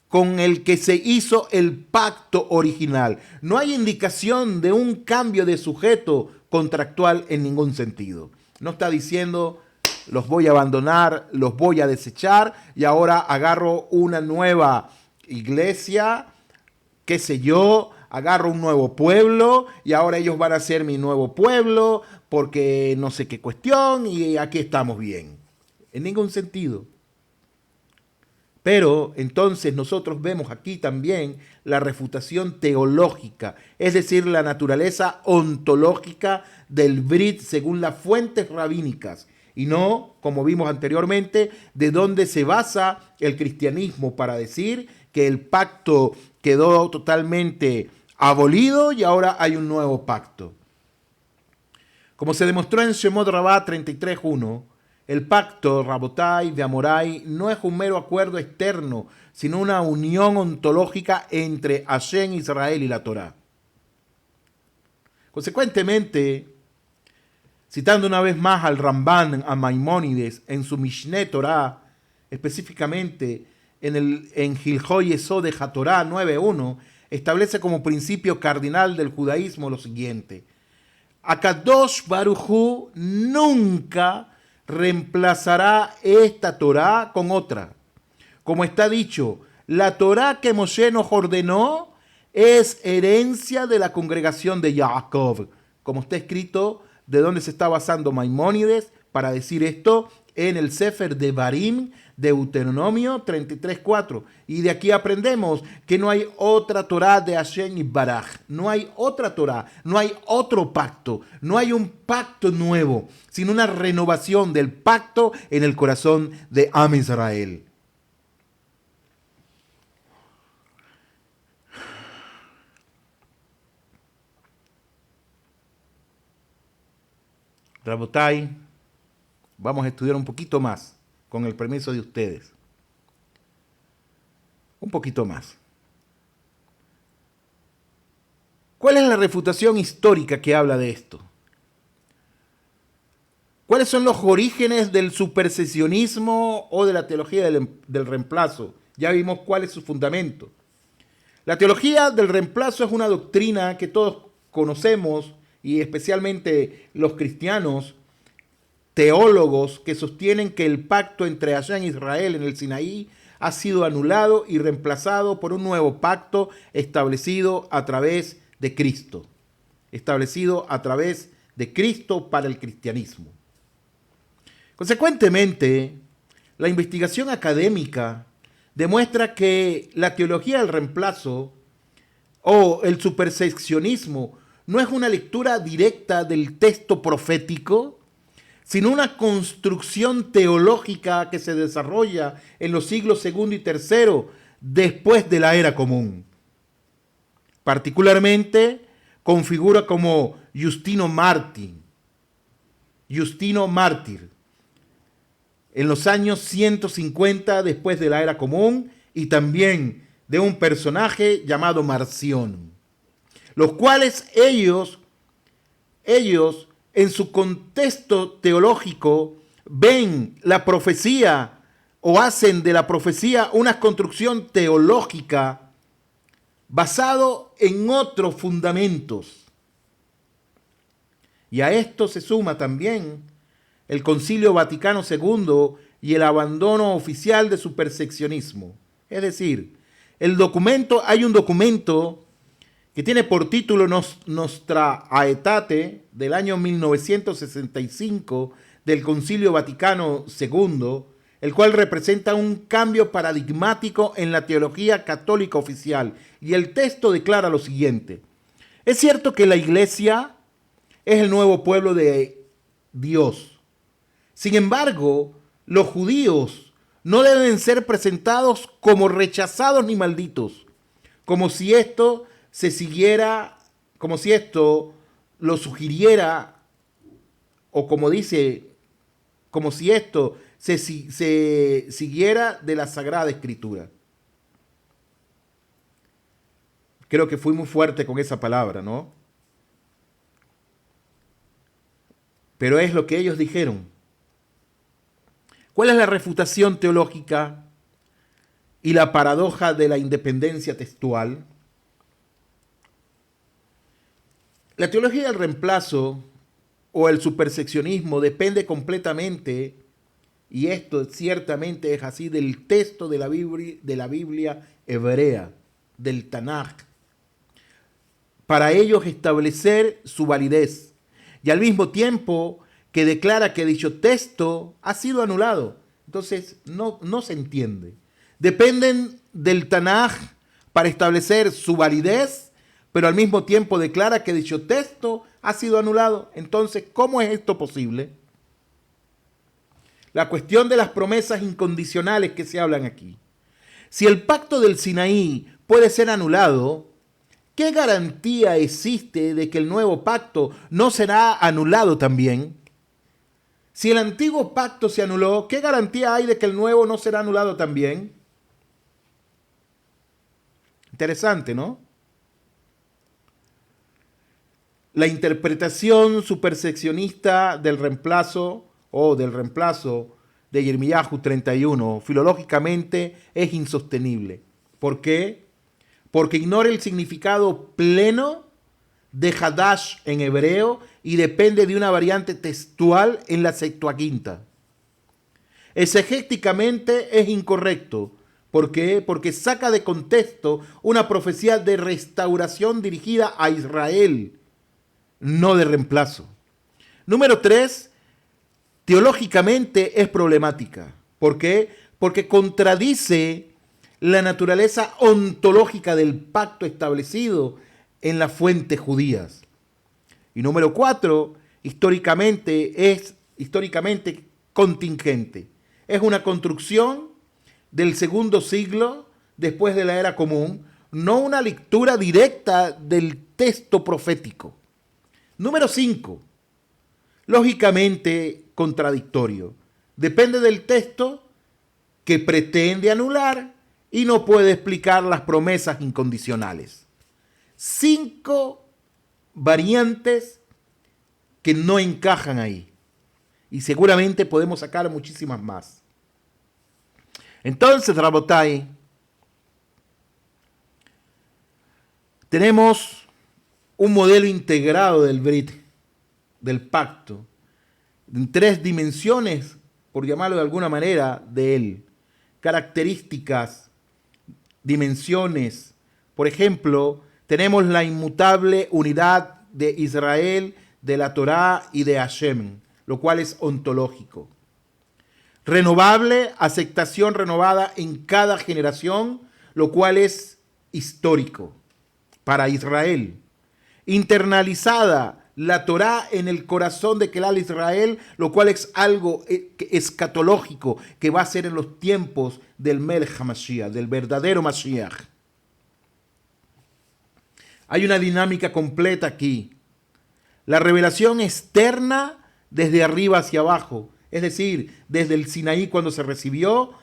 con el que se hizo el pacto original. No hay indicación de un cambio de sujeto contractual en ningún sentido. No está diciendo los voy a abandonar, los voy a desechar y ahora agarro una nueva iglesia, qué sé yo, agarro un nuevo pueblo y ahora ellos van a ser mi nuevo pueblo porque no sé qué cuestión y aquí estamos bien. En ningún sentido. Pero entonces nosotros vemos aquí también la refutación teológica, es decir, la naturaleza ontológica del Brit según las fuentes rabínicas y no, como vimos anteriormente, de dónde se basa el cristianismo para decir que el pacto quedó totalmente abolido y ahora hay un nuevo pacto. Como se demostró en Shemot Rabbah 33.1, el pacto Rabotai de Amorai no es un mero acuerdo externo, sino una unión ontológica entre Hashem, Israel y la Torá. Consecuentemente, citando una vez más al Ramban, a Maimónides, en su Mishneh Torah, específicamente en Hilchot Yesod de HaTorah 9.1, establece como principio cardinal del judaísmo lo siguiente. Akadosh Baruj Hu nunca reemplazará esta Torá con otra. Como está dicho, la Torá que Moshe nos ordenó es herencia de la congregación de Jacob. Como está escrito, de dónde se está basando Maimónides para decir esto, en el Sefer de Barim, Deuteronomio 33.4. Y de aquí aprendemos que no hay otra Torá de Hashem y Baraj. No hay otra Torá, no hay otro pacto, no hay un pacto nuevo, sino una renovación del pacto en el corazón de Am Israel. Rabotai, vamos a estudiar un poquito más, con el permiso de ustedes. Un poquito más. ¿Cuál es la refutación histórica que habla de esto? ¿Cuáles son los orígenes del supersesionismo o de la teología del reemplazo? Ya vimos cuál es su fundamento. La teología del reemplazo es una doctrina que todos conocemos y especialmente los cristianos, teólogos que sostienen que el pacto entre Hashem e Israel en el Sinaí ha sido anulado y reemplazado por un nuevo pacto establecido a través de Cristo. Establecido a través de Cristo para el cristianismo. Consecuentemente, la investigación académica demuestra que la teología del reemplazo o el superseccionismo no es una lectura directa del texto profético, sino una construcción teológica que se desarrolla en los siglos II y III después de la era común. Particularmente con figuras como Justino Mártir, en los años 150 después de la era común, y también de un personaje llamado Marción, los cuales ellos en su contexto teológico ven la profecía o hacen de la profecía una construcción teológica basado en otros fundamentos. Y a esto se suma también el Concilio Vaticano II y el abandono oficial de su perfeccionismo. Es decir, hay un documento que tiene por título Nostra Aetate del año 1965 del Concilio Vaticano II, el cual representa un cambio paradigmático en la teología católica oficial. Y el texto declara lo siguiente: es cierto que la Iglesia es el nuevo pueblo de Dios. Sin embargo, los judíos no deben ser presentados como rechazados ni malditos, como si esto lo sugiriera, o como si esto se siguiera de la Sagrada Escritura. Creo que fui muy fuerte con esa palabra, ¿no? Pero es lo que ellos dijeron. ¿Cuál es la refutación teológica y la paradoja de la independencia textual? La teología del reemplazo o el superseccionismo depende completamente, y esto ciertamente es así, del texto de la Biblia hebrea, del Tanaj, para ellos establecer su validez, y al mismo tiempo que declara que dicho texto ha sido anulado. Entonces no se entiende. Dependen del Tanaj para establecer su validez, pero al mismo tiempo declara que dicho texto ha sido anulado. Entonces, ¿cómo es esto posible? La cuestión de las promesas incondicionales que se hablan aquí. Si el pacto del Sinaí puede ser anulado, ¿qué garantía existe de que el nuevo pacto no será anulado también? Si el antiguo pacto se anuló, ¿qué garantía hay de que el nuevo no será anulado también? Interesante, ¿no? La interpretación superseccionista del reemplazo de Yirmiyahu 31 filológicamente es insostenible. ¿Por qué? Porque ignora el significado pleno de Hadash en hebreo y depende de una variante textual en la Septuaginta. Exegéticamente es incorrecto. ¿Por qué? Porque saca de contexto una profecía de restauración dirigida a Israel, no de reemplazo. Número 3, teológicamente es problemática. ¿Por qué? Porque contradice la naturaleza ontológica del pacto establecido en las fuentes judías. Y número 4, históricamente contingente. Es una construcción del segundo siglo después de la era común, no una lectura directa del texto profético. Número 5, lógicamente contradictorio. Depende del texto que pretende anular y no puede explicar las promesas incondicionales. 5 variantes que no encajan ahí. Y seguramente podemos sacar muchísimas más. Entonces, Rabotai, tenemos un modelo integrado del Brit, del pacto, en 3 dimensiones, por llamarlo de alguna manera, de él. Características, dimensiones. Por ejemplo, tenemos la inmutable unidad de Israel, de la Torá y de Hashem, lo cual es ontológico. Renovable, aceptación renovada en cada generación, lo cual es histórico para Israel. Internalizada, la Torá en el corazón de Kelal Israel, lo cual es algo escatológico que va a ser en los tiempos del Melech HaMashiach, del verdadero Mashiach. Hay una dinámica completa aquí. La revelación externa desde arriba hacia abajo, es decir, desde el Sinaí cuando se recibió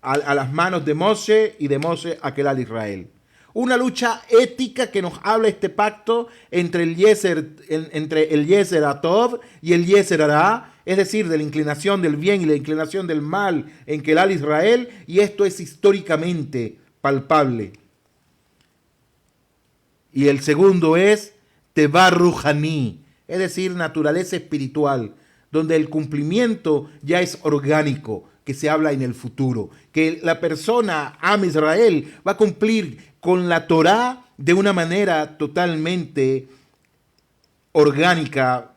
a las manos de Moshe y de Moshe a Kelal Israel. Una lucha ética que nos habla este pacto entre el Yeser Atov y el Yeser Hará, es decir, de la inclinación del bien y la inclinación del mal en Kelal Israel, y esto es históricamente palpable. Y el segundo es Tevá Ruhaní, es decir, naturaleza espiritual, donde el cumplimiento ya es orgánico, que se habla en el futuro, que la persona, Am Israel, va a cumplir con la Torá de una manera totalmente orgánica,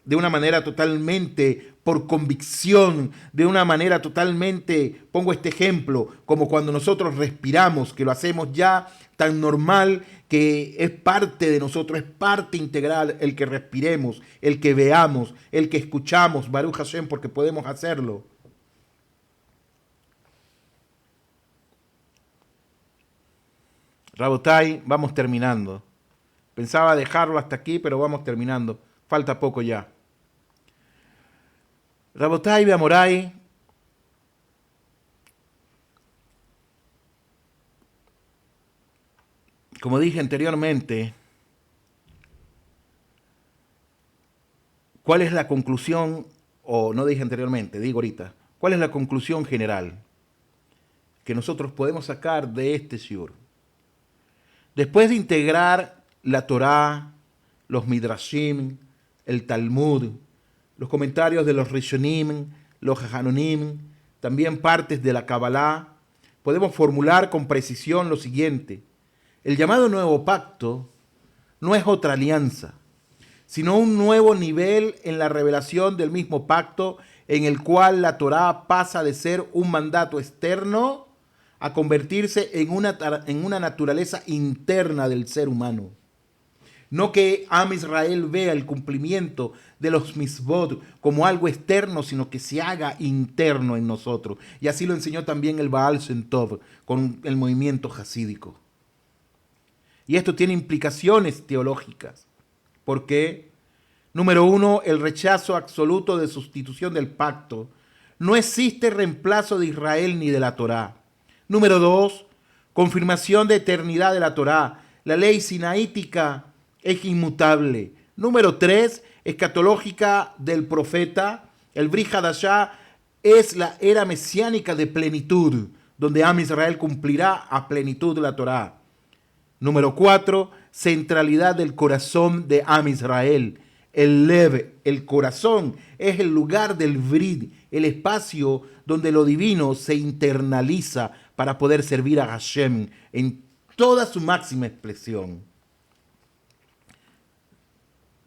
de una manera totalmente por convicción, de una manera totalmente, pongo este ejemplo, como cuando nosotros respiramos, que lo hacemos ya tan normal que es parte de nosotros, es parte integral el que respiremos, el que veamos, el que escuchamos, Baruch Hashem, porque podemos hacerlo. Rabotai, vamos terminando. Pensaba dejarlo hasta aquí, pero vamos terminando. Falta poco ya. Rabotai Beamorai, como dije anteriormente, ¿cuál es la conclusión? O no dije anteriormente, digo ahorita. ¿Cuál es la conclusión general que nosotros podemos sacar de este shiur? Después de integrar la Torá, los Midrashim, el Talmud, los comentarios de los Rishonim, los Hanonim, también partes de la Kabbalah, podemos formular con precisión lo siguiente. El llamado nuevo pacto no es otra alianza, sino un nuevo nivel en la revelación del mismo pacto en el cual la Torá pasa de ser un mandato externo a convertirse en una naturaleza interna del ser humano. No que Am Israel vea el cumplimiento de los mitzvot como algo externo, sino que se haga interno en nosotros. Y así lo enseñó también el Baal Shem Tov con el movimiento jasídico. Y esto tiene implicaciones teológicas. Porque, número uno, el rechazo absoluto de sustitución del pacto. No existe reemplazo de Israel ni de la Torá. Número dos, confirmación de eternidad de la Torá. La ley sinaítica es inmutable. Número tres, escatológica del profeta. El Brit Hadashah es la era mesiánica de plenitud, donde Am Israel cumplirá a plenitud la Torá. Número cuatro, centralidad del corazón de Am Israel. El Lev, el corazón, es el lugar del Brit, el espacio donde lo divino se internaliza para poder servir a Hashem en toda su máxima expresión.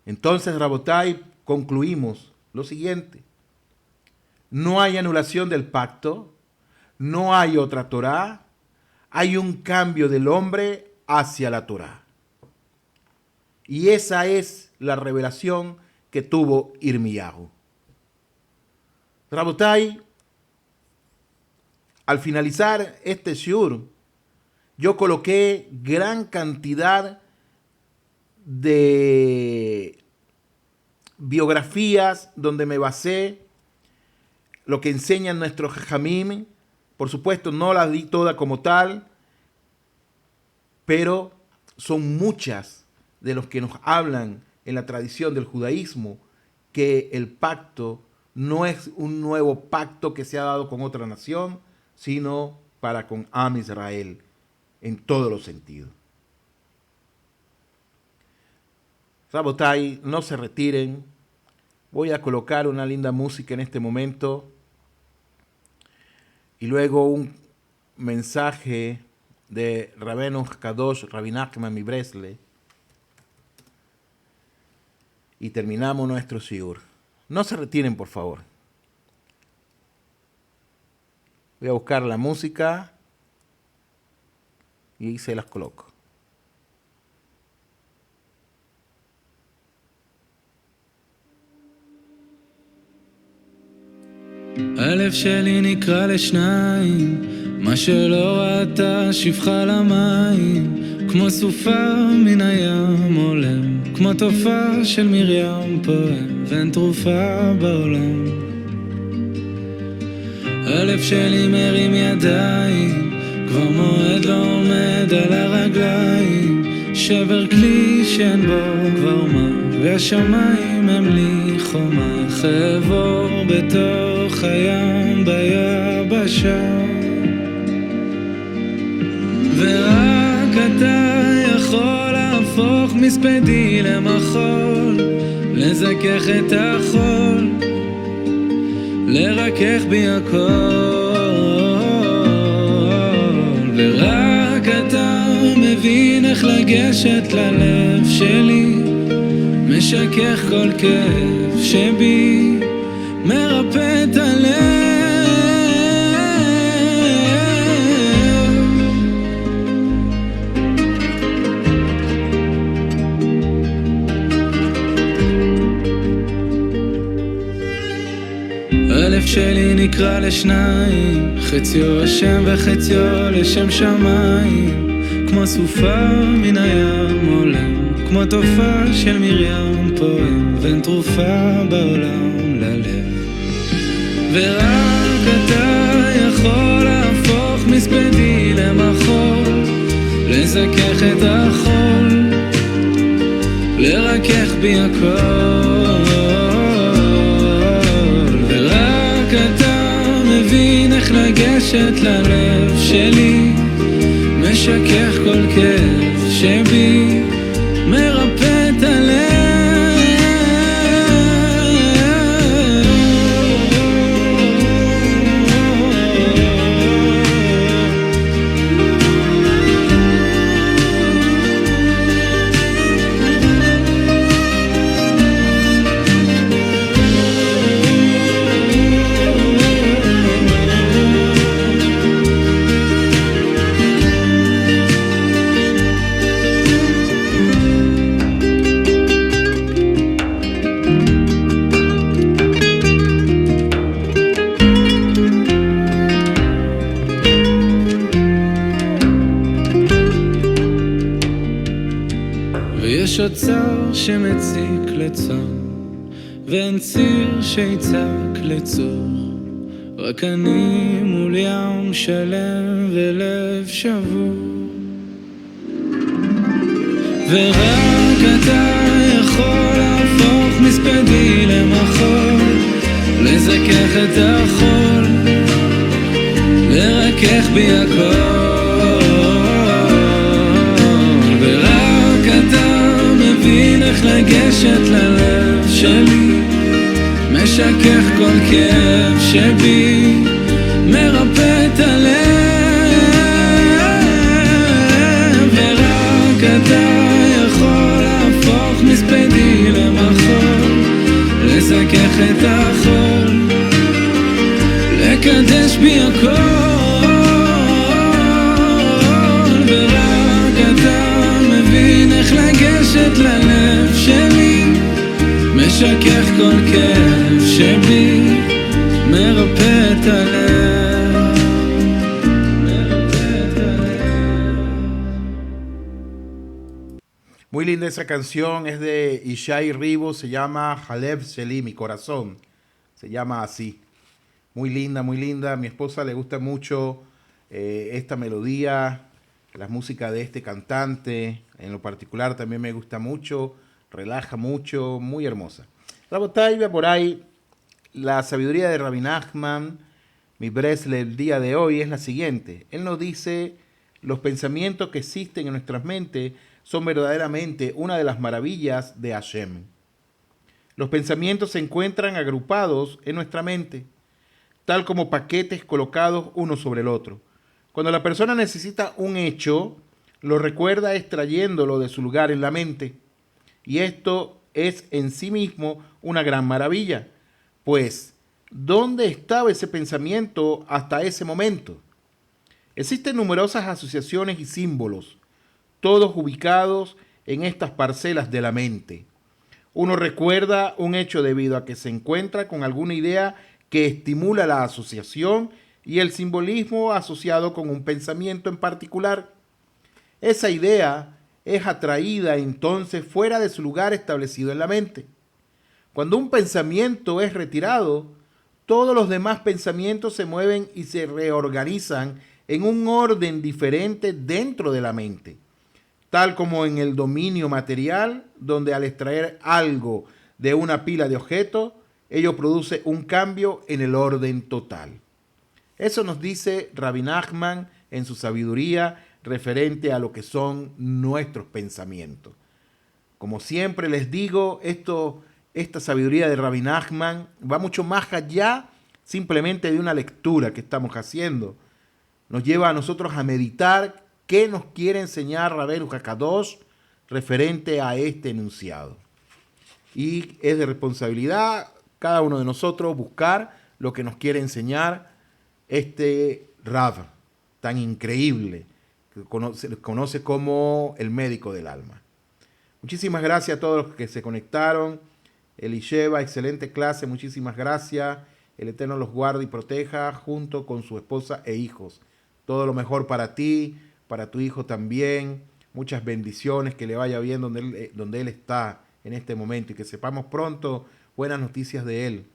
Entonces, Rabotai, concluimos lo siguiente. No hay anulación del pacto, no hay otra Torá, hay un cambio del hombre hacia la Torá. Y esa es la revelación que tuvo Irmiyahu. Rabotai, al finalizar este shiur, yo coloqué gran cantidad de biografías donde me basé lo que enseñan nuestros jajamim. Por supuesto, no las di todas como tal, pero son muchas de los que nos hablan en la tradición del judaísmo que el pacto no es un nuevo pacto que se ha dado con otra nación, sino para con Am Israel en todos los sentidos. Rabotai, no se retiren. Voy a colocar una linda música en este momento y luego un mensaje de Rabenu Kadosh Rabbi Nachman Mibresle y terminamos nuestro shiur. No se retiren, por favor. Voy a buscar la música y se las coloco. הלב שלי נקרא לשניים, מה שלא ראתה שפחה למים, כמו סופה מן הים עולם, כמו תופעה של מרים פועם, ואין תרופה בעולם. הלב שלי מרים ידיים, כבר מועד לא עומד על הרגליים, שבר כלי שאין בו כבר מה, והשמיים הם לי חומה, חבור בתוך הים ביבשה, ורק אתה יכול להפוך מספדי למחול, לזכך את החול, לרכך בי הכל, ורק אתה מבין איך לגשת ללב שלי, משכך כל כאב שבי, מרפא את הלב. הלב שלי נקרא לשניים, חציו השם וחציו לשם שמיים, כמו סופה מן הים עולם, כמו תופעה של מרים פועם, ואין תרופה בעולם ללב. ורק אתה יכול להפוך מספדי למחול, לזכך את החול, לרכך בי הכל, ורק אתה מבין איך לגשת ללב שלי, משכך כל כאב שבי, מרפא את הלב. ויש אוצר שמציק לצום, ואין ציר שיצק לצור, רק אני מול ים שלם ולב שבור, ורק אתה יכול להפוך מספדי למחול, לזכך את החול, לרכך בי הכל, איך לגשת ללב שלי, משכך כל כאב שבי, מרפא את הלב, ורק אתה יכול להפוך מספדי למחול, לזכך את החול, לקדש בי הכל, ורק אתה מבין איך לגשת ללב שלי, משכך כל כאב שבי, מרפא את הלב, מרפא את הלב. Muy linda esa canción, es de Ishai Ribo, se llama Halev Sheli, mi corazón, se llama así. Muy linda, a mi esposa le gusta mucho esta melodía, la música de este cantante, en lo particular también me gusta mucho, relaja mucho, muy hermosa. Rabotay, por ahí, la sabiduría de Rabbi Nachman, mi bresle el día de hoy es la siguiente. Él nos dice, los pensamientos que existen en nuestras mentes son verdaderamente una de las maravillas de Hashem. Los pensamientos se encuentran agrupados en nuestra mente, tal como paquetes colocados uno sobre el otro. Cuando la persona necesita un hecho, lo recuerda extrayéndolo de su lugar en la mente. Y esto es en sí mismo una gran maravilla. Pues, ¿dónde estaba ese pensamiento hasta ese momento? Existen numerosas asociaciones y símbolos, todos ubicados en estas parcelas de la mente. Uno recuerda un hecho debido a que se encuentra con alguna idea que estimula la asociación y el simbolismo asociado con un pensamiento en particular. Esa idea es atraída entonces fuera de su lugar establecido en la mente. Cuando un pensamiento es retirado, todos los demás pensamientos se mueven y se reorganizan en un orden diferente dentro de la mente, tal como en el dominio material, donde al extraer algo de una pila de objetos, ello produce un cambio en el orden total. Eso nos dice Rabbi Nachman en su sabiduría referente a lo que son nuestros pensamientos. Como siempre les digo, esta sabiduría de Rabbi Nachman va mucho más allá simplemente de una lectura que estamos haciendo. Nos lleva a nosotros a meditar qué nos quiere enseñar Rabbeinu HaKadosh referente a este enunciado. Y es de responsabilidad cada uno de nosotros buscar lo que nos quiere enseñar este Rav tan increíble, que se conoce como el médico del alma. Muchísimas gracias a todos los que se conectaron. Elisheva, excelente clase, muchísimas gracias. El Eterno los guarde y proteja junto con su esposa e hijos. Todo lo mejor para ti, para tu hijo también. Muchas bendiciones, que le vaya bien donde él está en este momento y que sepamos pronto buenas noticias de él.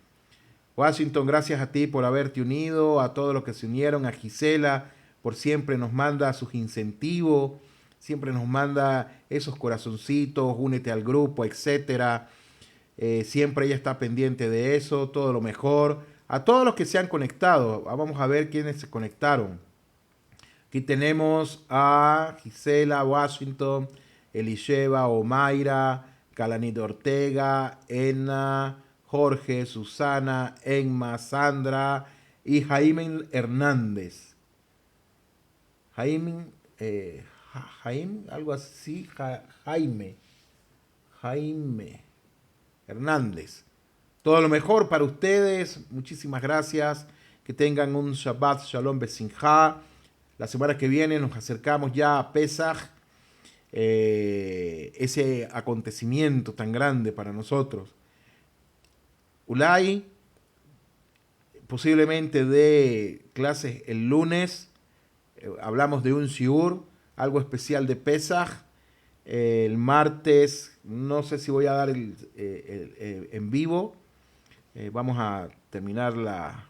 Washington, gracias a ti por haberte unido, a todos los que se unieron, a Gisela, por siempre nos manda sus incentivos, siempre nos manda esos corazoncitos, únete al grupo, etcétera. Siempre ella está pendiente de eso, todo lo mejor. A todos los que se han conectado, vamos a ver quiénes se conectaron. Aquí tenemos a Gisela, Washington, Elisheva, Omaira, Calanito Ortega, Ena, Jorge, Susana, Enma, Sandra y Jaime Hernández. Jaime, algo así, Jaime Hernández. Todo lo mejor para ustedes, muchísimas gracias, que tengan un Shabbat Shalom Besimcha. La semana que viene nos acercamos ya a Pesach, ese acontecimiento tan grande para nosotros. Ulay, posiblemente de clases el lunes, hablamos de un shiur, algo especial de Pesach. El martes, no sé si voy a dar en vivo. Vamos a terminar la